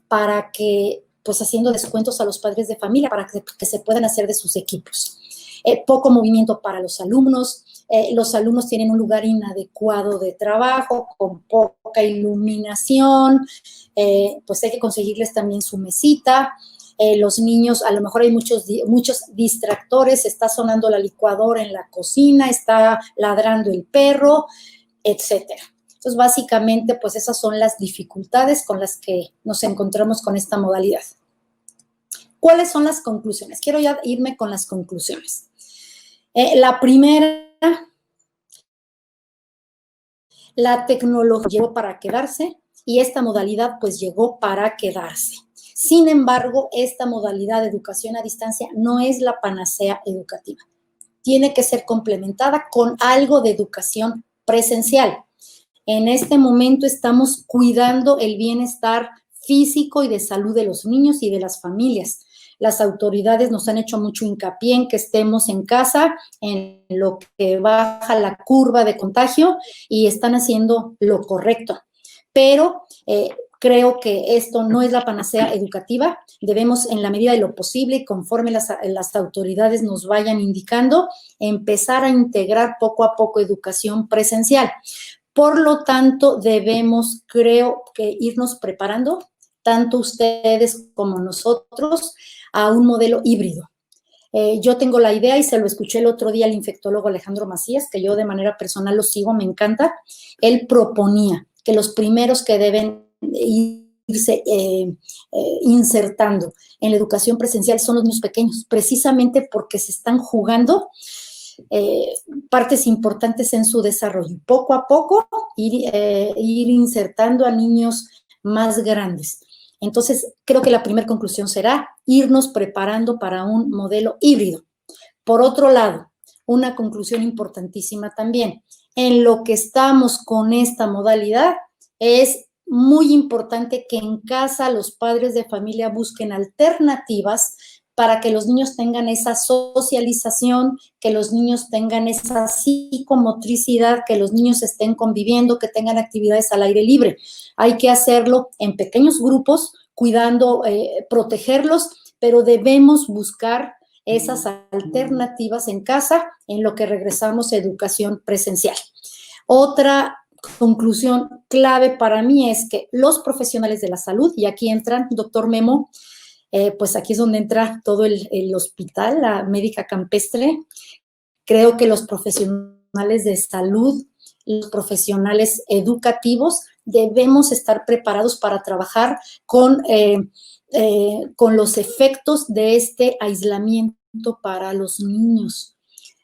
para que, pues haciendo descuentos a los padres de familia para que se puedan hacer de sus equipos. Poco movimiento para los alumnos tienen un lugar inadecuado de trabajo, con poca iluminación, pues hay que conseguirles también su mesita. Los niños, a lo mejor hay muchos distractores, está sonando la licuadora en la cocina, está ladrando el perro, etcétera. Entonces, básicamente, pues esas son las dificultades con las que nos encontramos con esta modalidad. ¿Cuáles son las conclusiones? Quiero ya irme con las conclusiones. La primera, la tecnología llegó para quedarse y esta modalidad pues llegó para quedarse. Sin embargo, esta modalidad de educación a distancia no es la panacea educativa. Tiene que ser complementada con algo de educación presencial. En este momento estamos cuidando el bienestar físico y de salud de los niños y de las familias. las autoridades nos han hecho mucho hincapié en que estemos en casa, en lo que baja la curva de contagio, y están haciendo lo correcto. Pero creo que esto no es la panacea educativa. Debemos, en la medida de lo posible y conforme las autoridades nos vayan indicando, empezar a integrar poco a poco educación presencial. Por lo tanto, debemos, creo, que irnos preparando, tanto ustedes como nosotros, a un modelo híbrido. Yo tengo la idea, y se lo escuché el otro día al infectólogo Alejandro Macías, que yo de manera personal lo sigo, me encanta. Él proponía que los primeros que deben irse insertando en la educación presencial son los niños pequeños, precisamente porque se están jugando partes importantes en su desarrollo. Poco a poco ir insertando a niños más grandes. Entonces, creo que la primera conclusión será irnos preparando para un modelo híbrido. Por otro lado, una conclusión importantísima también, en lo que estamos con esta modalidad, es muy importante que en casa los padres de familia busquen alternativas para que los niños tengan esa socialización, que los niños tengan esa psicomotricidad, que los niños estén conviviendo, que tengan actividades al aire libre. Hay que hacerlo en pequeños grupos, cuidando, protegerlos, pero debemos buscar esas alternativas en casa en lo que regresamos a educación presencial. Otra conclusión clave para mí es que los profesionales de la salud, y aquí entran, doctor Memo, pues aquí es donde entra todo el hospital, la médica campestre. Creo que los profesionales de salud, los profesionales educativos, debemos estar preparados para trabajar con los efectos de este aislamiento para los niños.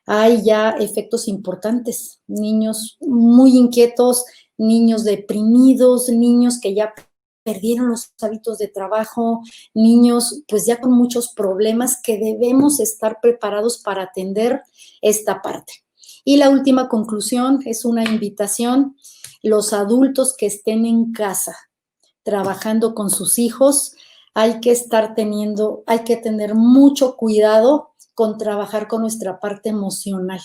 Hay ya efectos importantes, niños muy inquietos, niños deprimidos, niños que ya perdieron los hábitos de trabajo, niños pues ya con muchos problemas que debemos estar preparados para atender esta parte. Y la última conclusión es una invitación: los adultos que estén en casa trabajando con sus hijos, hay que tener mucho cuidado con trabajar con nuestra parte emocional.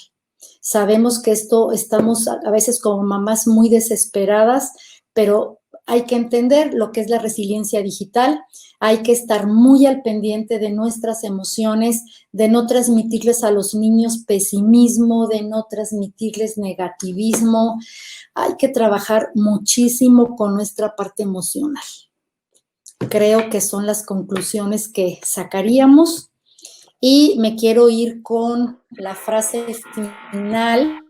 Sabemos que estamos a veces como mamás muy desesperadas, pero hay que entender lo que es la resiliencia digital, hay que estar muy al pendiente de nuestras emociones, de no transmitirles a los niños pesimismo, de no transmitirles negativismo. Hay que trabajar muchísimo con nuestra parte emocional. Creo que son las conclusiones que sacaríamos. Y me quiero ir con la frase final.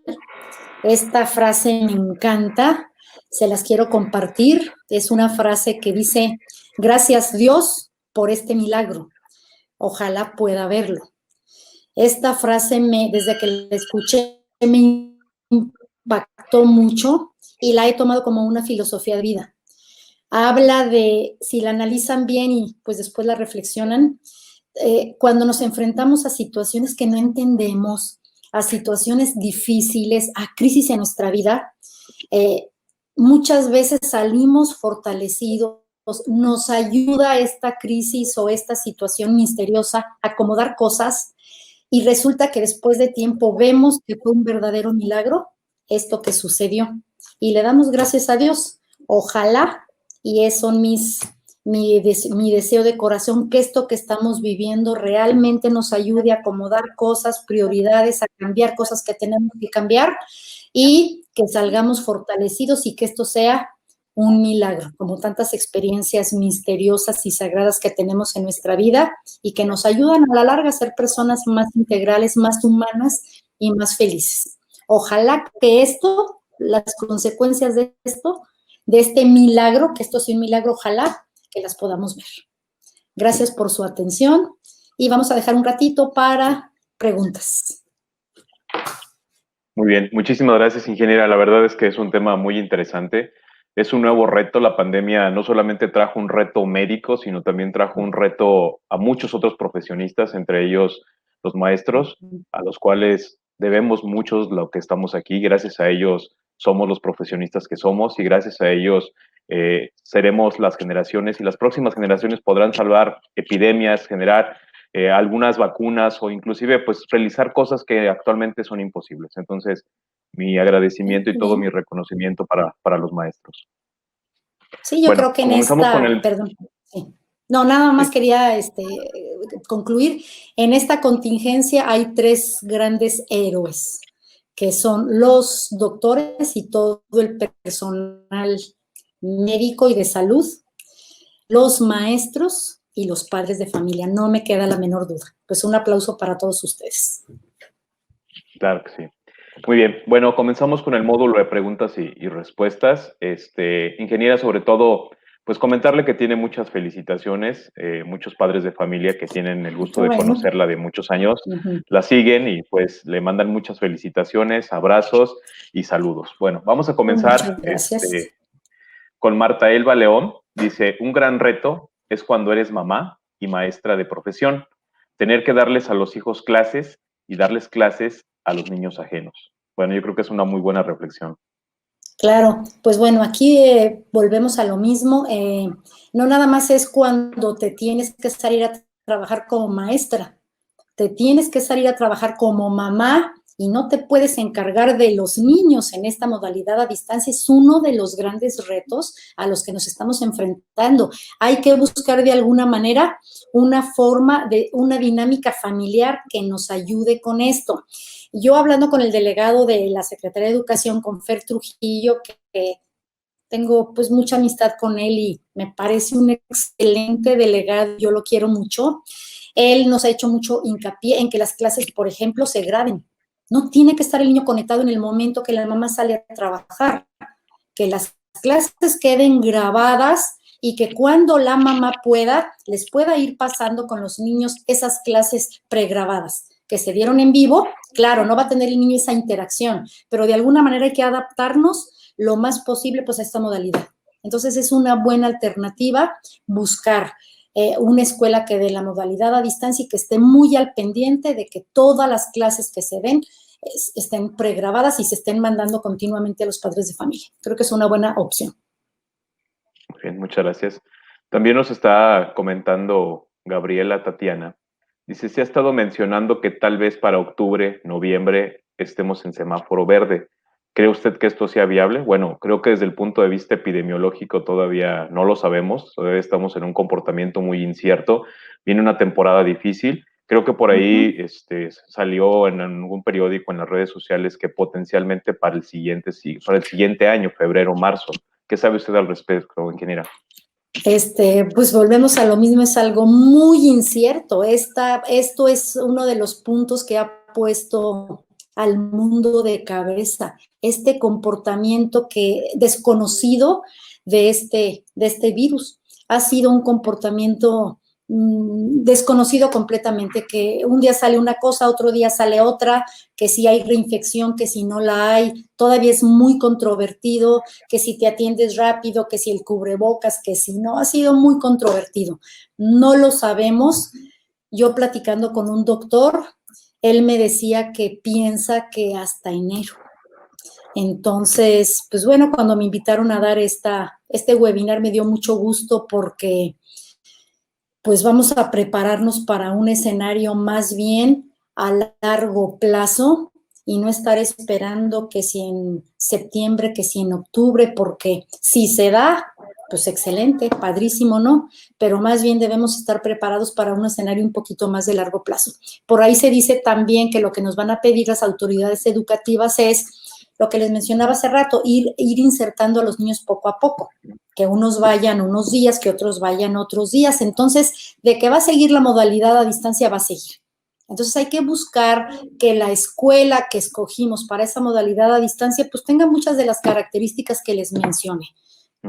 Esta frase me encanta, se las quiero compartir. Es una frase que dice: gracias Dios por este milagro, ojalá pueda verlo. Esta frase desde que la escuché me impactó mucho y la he tomado como una filosofía de vida. Habla de, si la analizan bien y pues después la reflexionan, cuando nos enfrentamos a situaciones que no entendemos, a situaciones difíciles, a crisis en nuestra vida, muchas veces salimos fortalecidos, nos ayuda esta crisis o esta situación misteriosa a acomodar cosas, y resulta que después de tiempo vemos que fue un verdadero milagro esto que sucedió, y le damos gracias a Dios. Ojalá, y eso es mi deseo de corazón, que esto que estamos viviendo realmente nos ayude a acomodar cosas, prioridades, a cambiar cosas que tenemos que cambiar, y que salgamos fortalecidos y que esto sea un milagro, como tantas experiencias misteriosas y sagradas que tenemos en nuestra vida y que nos ayudan a la larga a ser personas más integrales, más humanas y más felices. Ojalá que esto, las consecuencias de esto, de este milagro, que esto sea un milagro, ojalá que las podamos ver. Gracias por su atención y vamos a dejar un ratito para preguntas. Muy bien, muchísimas gracias, ingeniera. La verdad es que es un tema muy interesante. Es un nuevo reto. La pandemia no solamente trajo un reto médico, sino también trajo un reto a muchos otros profesionistas, entre ellos los maestros, a los cuales debemos muchos lo que estamos aquí. Gracias a ellos somos los profesionistas que somos y gracias a ellos seremos las generaciones y las próximas generaciones podrán salvar epidemias, generar algunas vacunas o inclusive pues realizar cosas que actualmente son imposibles. Entonces, mi agradecimiento y todo Bien. mi reconocimiento para los maestros. Sí, yo Bueno, creo que en comenzamos con esta, el... perdón, sí. No, nada más Sí, quería concluir. En esta contingencia hay tres grandes héroes, que son los doctores y todo el personal médico y de salud, los maestros y los padres de familia. No me queda la menor duda. Pues un aplauso para todos ustedes. claro que sí. Muy bien, bueno, comenzamos con el módulo de preguntas y respuestas. Ingeniera, sobre todo, pues comentarle que tiene muchas felicitaciones, muchos padres de familia que tienen el Qué gusto de bueno. conocerla de muchos años, Uh-huh. la siguen y pues le mandan muchas felicitaciones, abrazos y saludos. Bueno, vamos a comenzar Muchas gracias. con Marta Elba León. Dice, un gran reto es cuando eres mamá y maestra de profesión, tener que darles a los hijos clases y darles clases a los niños ajenos. Bueno, yo creo que es una muy buena reflexión. Claro, pues bueno, aquí volvemos a lo mismo. No nada más es cuando te tienes que salir a trabajar como maestra, te tienes que salir a trabajar como mamá y no te puedes encargar de los niños en esta modalidad a distancia. Es uno de los grandes retos a los que nos estamos enfrentando. Hay que buscar de alguna manera una forma de una dinámica familiar que nos ayude con esto. Yo hablando con el delegado de la Secretaría de Educación, con Fer Trujillo, que tengo pues mucha amistad con él y me parece un excelente delegado, yo lo quiero mucho. Él nos ha hecho mucho hincapié en que las clases, por ejemplo, se graben. No tiene que estar el niño conectado en el momento que la mamá sale a trabajar, que las clases queden grabadas y que cuando la mamá pueda, les pueda ir pasando con los niños esas clases pregrabadas que se dieron en vivo. Claro, no va a tener el niño esa interacción, pero de alguna manera hay que adaptarnos lo más posible pues a esta modalidad. Entonces es una buena alternativa buscar una escuela que dé la modalidad a distancia y que esté muy al pendiente de que todas las clases que se den estén pregrabadas y se estén mandando continuamente a los padres de familia. Creo que es una buena opción. Bien, muchas gracias. También nos está comentando Gabriela Tatiana. Dice, se ha estado mencionando que tal vez para octubre, noviembre, estemos en semáforo verde. ¿Cree usted que esto sea viable? Bueno, creo que desde el punto de vista epidemiológico todavía no lo sabemos. Todavía estamos en un comportamiento muy incierto. Viene una temporada difícil. Creo que por ahí salió en algún periódico, en las redes sociales, que potencialmente para el siguiente año, febrero, marzo. ¿Qué sabe usted al respecto, ingeniera? Pues volvemos a lo mismo, es algo muy incierto. Esto es uno de los puntos que ha puesto al mundo de cabeza, este comportamiento desconocido de este virus. Ha sido un comportamiento desconocido completamente, que un día sale una cosa, otro día sale otra, que si hay reinfección, que si no la hay, todavía es muy controvertido, que si te atiendes rápido, que si el cubrebocas, que si no, ha sido muy controvertido. No lo sabemos. Yo platicando con un doctor, él me decía que piensa que hasta enero. Entonces, pues bueno, cuando me invitaron a dar este webinar me dio mucho gusto porque pues vamos a prepararnos para un escenario más bien a largo plazo y no estar esperando que si en septiembre, que si en octubre, porque si se da, pues excelente, padrísimo, ¿no? Pero más bien debemos estar preparados para un escenario un poquito más de largo plazo. Por ahí se dice también que lo que nos van a pedir las autoridades educativas es lo que les mencionaba hace rato, ir insertando a los niños poco a poco, que unos vayan unos días, que otros vayan otros días. Entonces, de que va a seguir la modalidad a distancia, va a seguir. Entonces, hay que buscar que la escuela que escogimos para esa modalidad a distancia, pues tenga muchas de las características que les mencioné.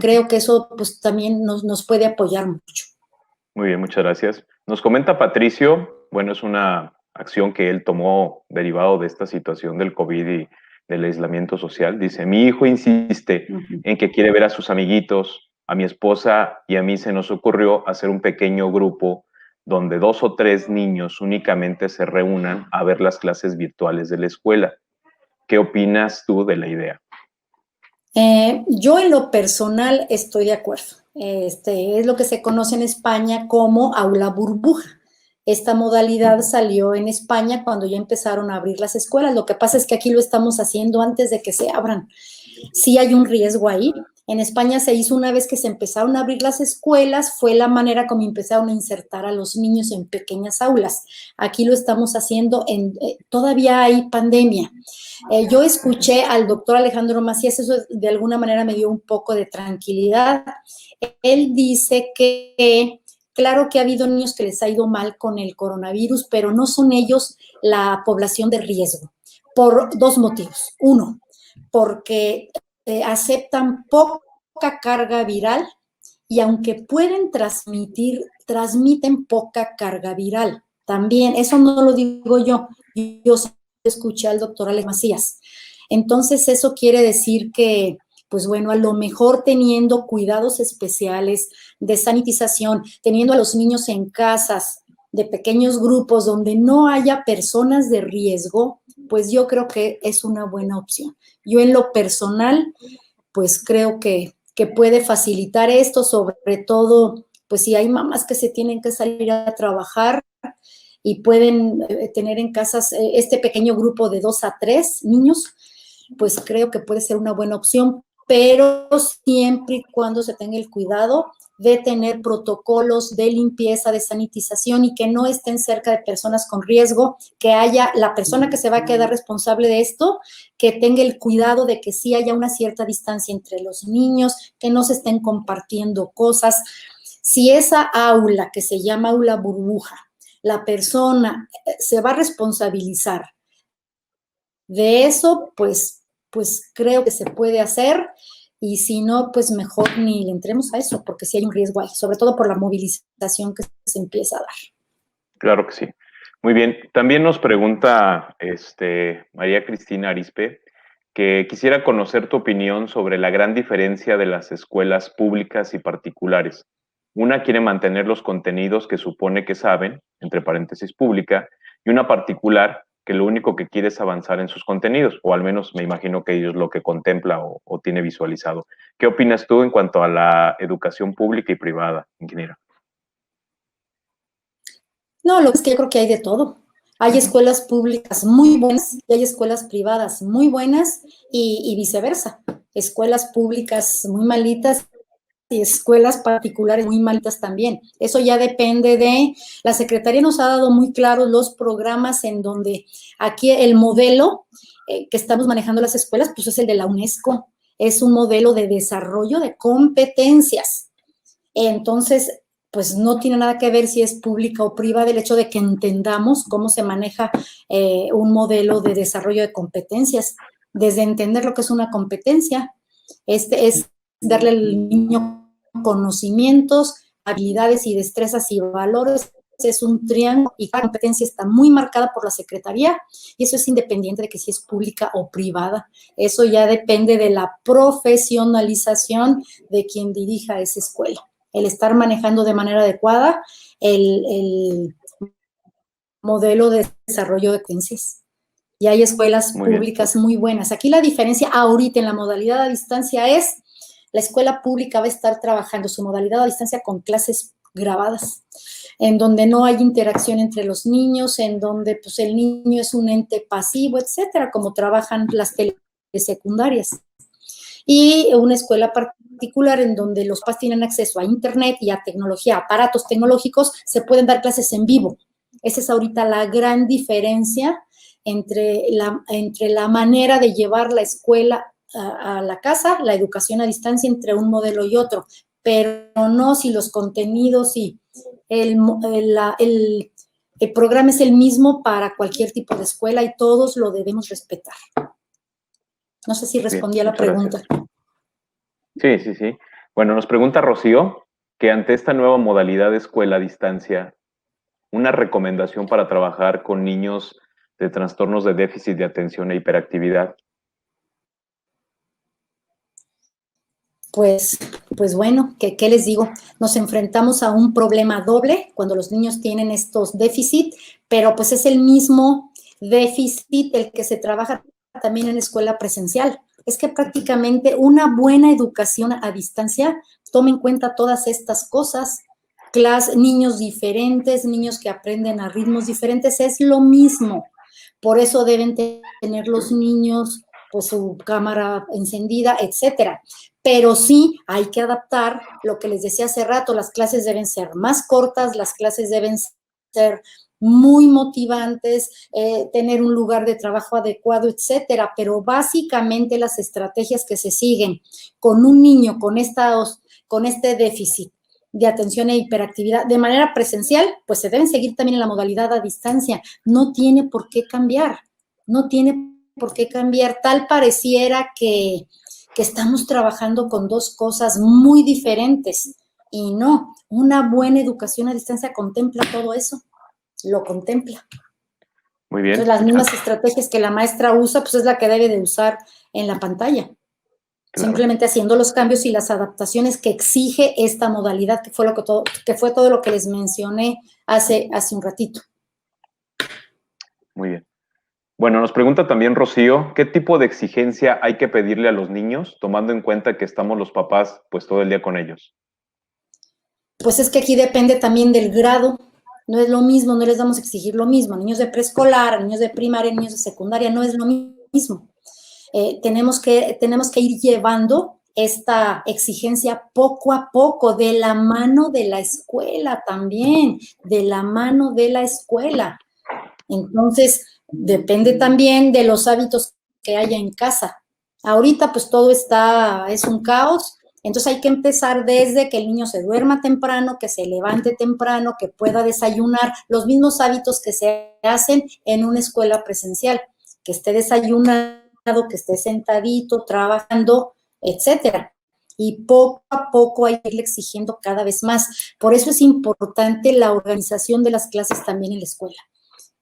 Creo que eso, pues, también nos puede apoyar mucho. Muy bien, muchas gracias. Nos comenta Patricio, bueno, es una acción que él tomó derivado de esta situación del COVID y del aislamiento social. Dice, mi hijo insiste en que quiere ver a sus amiguitos, a mi esposa y a mí se nos ocurrió hacer un pequeño grupo donde 2 o 3 niños únicamente se reúnan a ver las clases virtuales de la escuela. ¿Qué opinas tú de la idea? Yo en lo personal estoy de acuerdo. Es lo que se conoce en España como aula burbuja. Esta modalidad salió en España cuando ya empezaron a abrir las escuelas. Lo que pasa es que aquí lo estamos haciendo antes de que se abran. Sí hay un riesgo ahí. En España se hizo una vez que se empezaron a abrir las escuelas, fue la manera como empezaron a insertar a los niños en pequeñas aulas. Aquí lo estamos haciendo, todavía hay pandemia. Yo escuché al doctor Alejandro Macías, eso de alguna manera me dio un poco de tranquilidad. Él dice que claro que ha habido niños que les ha ido mal con el coronavirus, pero no son ellos la población de riesgo, por dos motivos. Uno, porque aceptan poca carga viral y aunque pueden transmitir, transmiten poca carga viral. También, eso no lo digo yo escuché al doctor Alex Macías. Entonces, eso quiere decir que, pues bueno, a lo mejor teniendo cuidados especiales de sanitización, teniendo a los niños en casas de pequeños grupos donde no haya personas de riesgo, pues yo creo que es una buena opción. Yo en lo personal, pues creo que puede facilitar esto, sobre todo, pues si hay mamás que se tienen que salir a trabajar y pueden tener en casas este pequeño grupo de 2 a 3 niños, pues creo que puede ser una buena opción, pero siempre y cuando se tenga el cuidado de tener protocolos de limpieza, de sanitización y que no estén cerca de personas con riesgo, que haya la persona que se va a quedar responsable de esto, que tenga el cuidado de que sí haya una cierta distancia entre los niños, que no se estén compartiendo cosas. Si esa aula que se llama aula burbuja, la persona se va a responsabilizar de eso, pues creo que se puede hacer y si no, pues mejor ni le entremos a eso, porque sí hay un riesgo ahí, sobre todo por la movilización que se empieza a dar. Claro que sí. Muy bien. También nos pregunta María Cristina Arispe que quisiera conocer tu opinión sobre la gran diferencia de las escuelas públicas y particulares. Una quiere mantener los contenidos que supone que saben, entre paréntesis pública, y una particular que lo único que quiere es avanzar en sus contenidos, o al menos me imagino que ellos lo que contempla o tiene visualizado. ¿Qué opinas tú en cuanto a la educación pública y privada, ingeniera? No, lo que es que yo creo que hay de todo. Hay escuelas públicas muy buenas y hay escuelas privadas muy buenas y viceversa. Escuelas públicas muy malitas y escuelas particulares muy malitas también. Eso ya depende de, la Secretaría nos ha dado muy claros los programas en donde aquí el modelo que estamos manejando las escuelas, pues es el de la UNESCO, es un modelo de desarrollo de competencias. Entonces, pues no tiene nada que ver si es pública o privada, el hecho de que entendamos cómo se maneja un modelo de desarrollo de competencias, desde entender lo que es una competencia, es darle al niño conocimientos, habilidades y destrezas y valores. Es un triángulo y cada competencia está muy marcada por la Secretaría y eso es independiente de que si es pública o privada. Eso ya depende de la profesionalización de quien dirija esa escuela. El estar manejando de manera adecuada el modelo de desarrollo de competencias. Y hay escuelas públicas muy buenas. Aquí la diferencia ahorita en la modalidad a distancia es la escuela pública va a estar trabajando su modalidad a distancia con clases grabadas, en donde no hay interacción entre los niños, en donde pues, el niño es un ente pasivo, etcétera, como trabajan las telesecundarias. Y una escuela particular en donde los padres tienen acceso a internet y a tecnología, aparatos tecnológicos, se pueden dar clases en vivo. Esa es ahorita la gran diferencia entre la manera de llevar la escuela a la casa, la educación a distancia entre un modelo y otro, pero no si los contenidos y el programa es el mismo para cualquier tipo de escuela y todos lo debemos respetar. No sé si respondí a la pregunta. Gracias. Sí. Bueno, nos pregunta Rocío que ante esta nueva modalidad de escuela a distancia, una recomendación para trabajar con niños de trastornos de déficit de atención e hiperactividad. Pues bueno, ¿qué les digo? Nos enfrentamos a un problema doble cuando los niños tienen estos déficits, pero pues es el mismo déficit el que se trabaja también en escuela presencial. es que prácticamente una buena educación a distancia toma en cuenta todas estas cosas. Niños diferentes, niños que aprenden a ritmos diferentes, es lo mismo. Por eso deben tener los niños pues su cámara encendida, etcétera. Pero sí hay que adaptar lo que les decía hace rato, las clases deben ser más cortas, las clases deben ser muy motivantes, tener un lugar de trabajo adecuado, etcétera. Pero básicamente las estrategias que se siguen con un niño con este déficit de atención e hiperactividad de manera presencial, pues se deben seguir también en la modalidad a distancia. No tiene por qué cambiar, no tiene por qué cambiar. Tal pareciera que estamos trabajando con dos cosas muy diferentes y no, una buena educación a distancia contempla todo eso, lo contempla. Muy bien. Entonces, las mismas estrategias que la maestra usa, pues es la que debe de usar en la pantalla. Claro. Simplemente haciendo los cambios y las adaptaciones que exige esta modalidad, que fue todo lo que les mencioné hace un ratito. Muy bien. Bueno, nos pregunta también Rocío, ¿qué tipo de exigencia hay que pedirle a los niños, tomando en cuenta que estamos los papás pues todo el día con ellos? Pues es que aquí depende también del grado. No es lo mismo, no les vamos a exigir lo mismo. A niños de preescolar, a niños de primaria, a niños de secundaria, no es lo mismo. Tenemos que ir llevando esta exigencia poco a poco, de la mano de la escuela también, de la mano de la escuela. Entonces, depende también de los hábitos que haya en casa. Ahorita, pues todo es un caos. Entonces hay que empezar desde que el niño se duerma temprano, que se levante temprano, que pueda desayunar, los mismos hábitos que se hacen en una escuela presencial, que esté desayunando, que esté sentadito, trabajando, etcétera. Y poco a poco hay que irle exigiendo cada vez más. Por eso es importante la organización de las clases también en la escuela,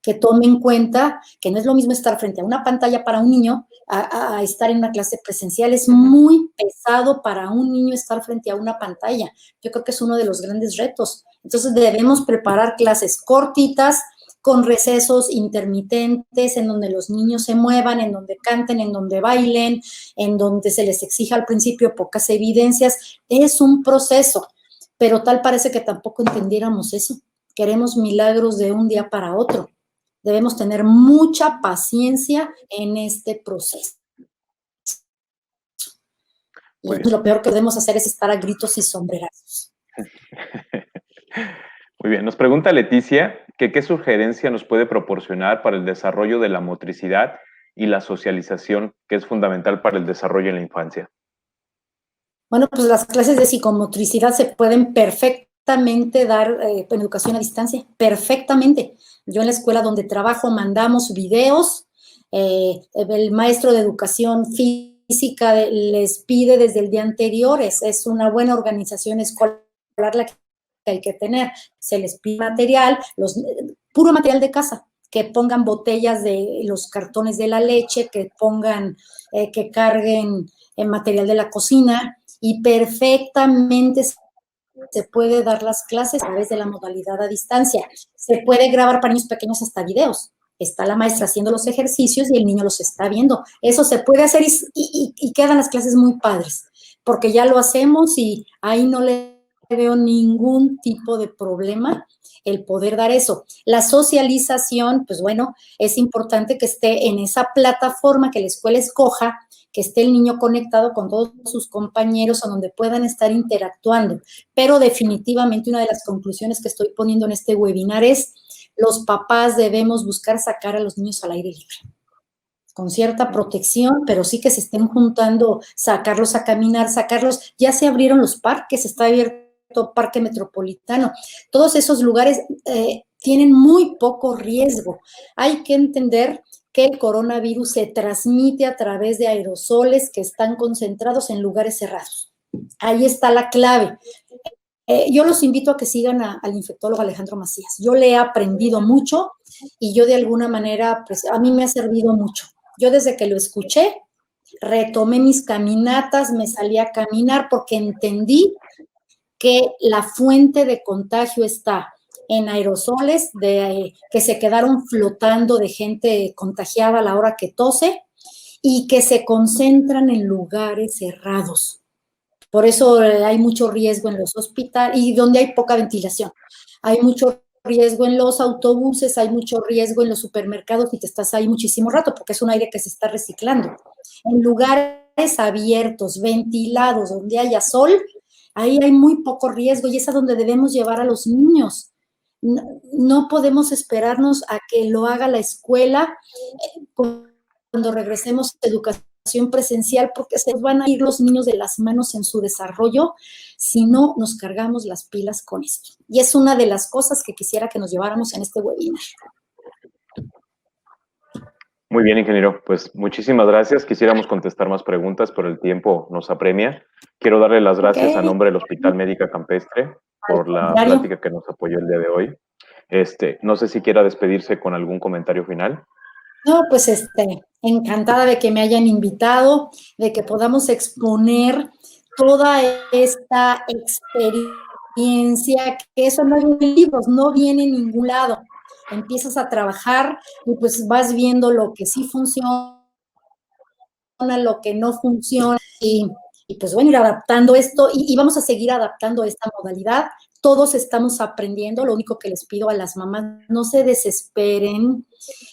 que tome en cuenta que no es lo mismo estar frente a una pantalla para un niño a estar en una clase presencial. Es muy pesado para un niño estar frente a una pantalla. Yo creo que es uno de los grandes retos. Entonces debemos preparar clases cortitas, con recesos intermitentes, en donde los niños se muevan, en donde canten, en donde bailen, en donde se les exija al principio pocas evidencias. Es un proceso, pero tal parece que tampoco entendiéramos eso. Queremos milagros de un día para otro. Debemos tener mucha paciencia en este proceso. Y lo peor que debemos hacer es estar a gritos y sombrerazos. Muy bien, nos pregunta Leticia que qué sugerencia nos puede proporcionar para el desarrollo de la motricidad y la socialización, que es fundamental para el desarrollo en la infancia. Bueno, pues las clases de psicomotricidad se pueden perfectamente dar en educación a distancia, perfectamente. Yo en la escuela donde trabajo mandamos videos, el maestro de educación física les pide desde el día anterior, es una buena organización escolar la que hay que tener. Se les pide material, puro material de casa, que pongan botellas de los cartones de la leche, que pongan, que carguen material de la cocina, y perfectamente se puede dar las clases a través de la modalidad a distancia. Se puede grabar para niños pequeños hasta videos. Está la maestra haciendo los ejercicios y el niño los está viendo. Eso se puede hacer y quedan las clases muy padres, porque ya lo hacemos y ahí no le veo ningún tipo de problema el poder dar eso. La socialización, pues bueno, es importante que esté en esa plataforma que la escuela escoja, que esté el niño conectado con todos sus compañeros, a donde puedan estar interactuando. Pero definitivamente una de las conclusiones que estoy poniendo en este webinar es: los papás debemos buscar sacar a los niños al aire libre, con cierta protección, pero sí que se estén juntando, sacarlos a caminar, ya se abrieron los parques, está abierto Parque Metropolitano. Todos esos lugares tienen muy poco riesgo. Hay que entender que el coronavirus se transmite a través de aerosoles que están concentrados en lugares cerrados. Ahí está la clave. Yo los invito a que sigan al infectólogo Alejandro Macías. Yo le he aprendido mucho y yo de alguna manera, pues a mí me ha servido mucho. Yo desde que lo escuché, retomé mis caminatas, me salí a caminar porque entendí que la fuente de contagio está en aerosoles que se quedaron flotando de gente contagiada a la hora que tose, y que se concentran en lugares cerrados. Por eso hay mucho riesgo en los hospitales y donde hay poca ventilación. Hay mucho riesgo en los autobuses, hay mucho riesgo en los supermercados y te estás ahí muchísimo rato porque es un aire que se está reciclando. En lugares abiertos, ventilados, donde haya sol, ahí hay muy poco riesgo y es a donde debemos llevar a los niños. No podemos esperarnos a que lo haga la escuela cuando regresemos a educación presencial, porque se van a ir los niños de las manos en su desarrollo si no nos cargamos las pilas con esto. Y es una de las cosas que quisiera que nos lleváramos en este webinar. Muy bien, ingeniero. Pues muchísimas gracias. Quisiéramos contestar más preguntas, pero el tiempo nos apremia. Quiero darle las gracias a nombre del Hospital Médica Campestre por la plática que nos apoyó el día de hoy. No sé si quiera despedirse con algún comentario final. No, pues encantada de que me hayan invitado, de que podamos exponer toda esta experiencia, que eso no viene en libros, no viene en ningún lado. Empiezas a trabajar y pues vas viendo lo que sí funciona, lo que no funciona y pues bueno, ir adaptando esto y vamos a seguir adaptando esta modalidad. Todos estamos aprendiendo, lo único que les pido a las mamás, no se desesperen,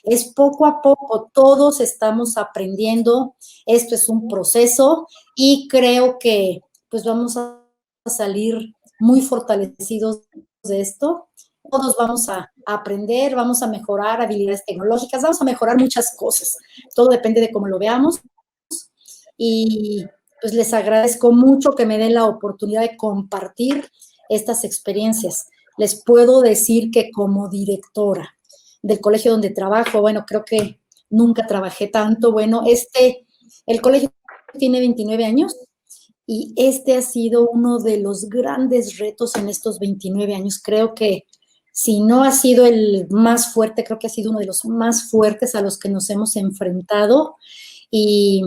es poco a poco, todos estamos aprendiendo, esto es un proceso y creo que pues vamos a salir muy fortalecidos de esto. Todos vamos a aprender, vamos a mejorar habilidades tecnológicas, vamos a mejorar muchas cosas, todo depende de cómo lo veamos y pues les agradezco mucho que me den la oportunidad de compartir estas experiencias. Les puedo decir que como directora del colegio donde trabajo, bueno, creo que nunca trabajé tanto, bueno, el colegio tiene 29 años y ha sido uno de los grandes retos en estos 29 años. Creo que si no ha sido el más fuerte, creo que ha sido uno de los más fuertes a los que nos hemos enfrentado y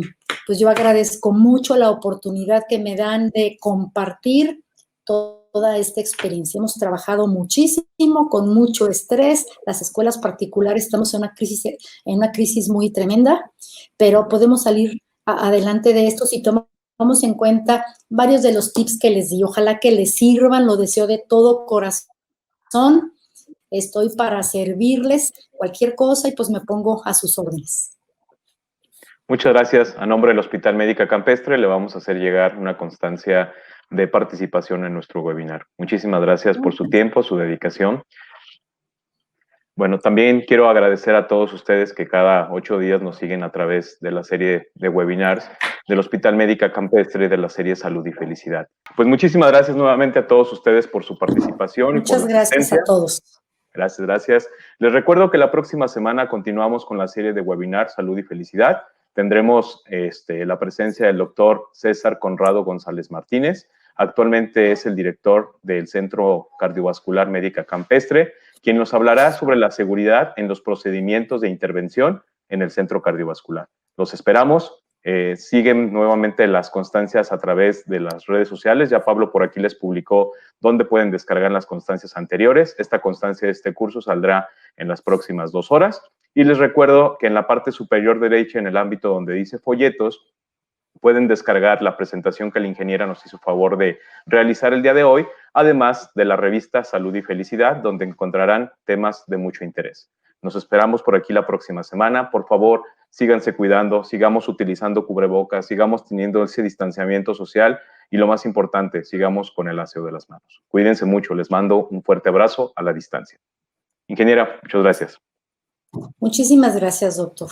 pues yo agradezco mucho la oportunidad que me dan de compartir toda esta experiencia. Hemos trabajado muchísimo, con mucho estrés. Las escuelas particulares estamos en una crisis muy tremenda, pero podemos salir adelante de esto si tomamos en cuenta varios de los tips que les di. Ojalá que les sirvan, lo deseo de todo corazón. Estoy para servirles cualquier cosa y pues me pongo a sus órdenes. Muchas gracias. A nombre del Hospital Médica Campestre le vamos a hacer llegar una constancia de participación en nuestro webinar. Muchísimas gracias por su tiempo, su dedicación. Bueno, también quiero agradecer a todos ustedes que cada 8 días nos siguen a través de la serie de webinars del Hospital Médica Campestre de la serie Salud y Felicidad. Pues muchísimas gracias nuevamente a todos ustedes por su participación. Muchas gracias a todos. Gracias, gracias. Les recuerdo que la próxima semana continuamos con la serie de webinar Salud y Felicidad. Tendremos la presencia del doctor César Conrado González Martínez. Actualmente es el director del Centro Cardiovascular Médica Campestre, quien nos hablará sobre la seguridad en los procedimientos de intervención en el centro cardiovascular. Los esperamos. Siguen nuevamente las constancias a través de las redes sociales. Ya Pablo por aquí les publicó dónde pueden descargar las constancias anteriores. Esta constancia de este curso saldrá en las próximas 2 horas. Y les recuerdo que en la parte superior derecha, en el ámbito donde dice folletos, pueden descargar la presentación que la ingeniera nos hizo favor de realizar el día de hoy, además de la revista Salud y Felicidad, donde encontrarán temas de mucho interés. Nos esperamos por aquí la próxima semana. Por favor, síganse cuidando, sigamos utilizando cubrebocas, sigamos teniendo ese distanciamiento social y lo más importante, sigamos con el aseo de las manos. Cuídense mucho, les mando un fuerte abrazo a la distancia. Ingeniera, muchas gracias. Muchísimas gracias, doctor.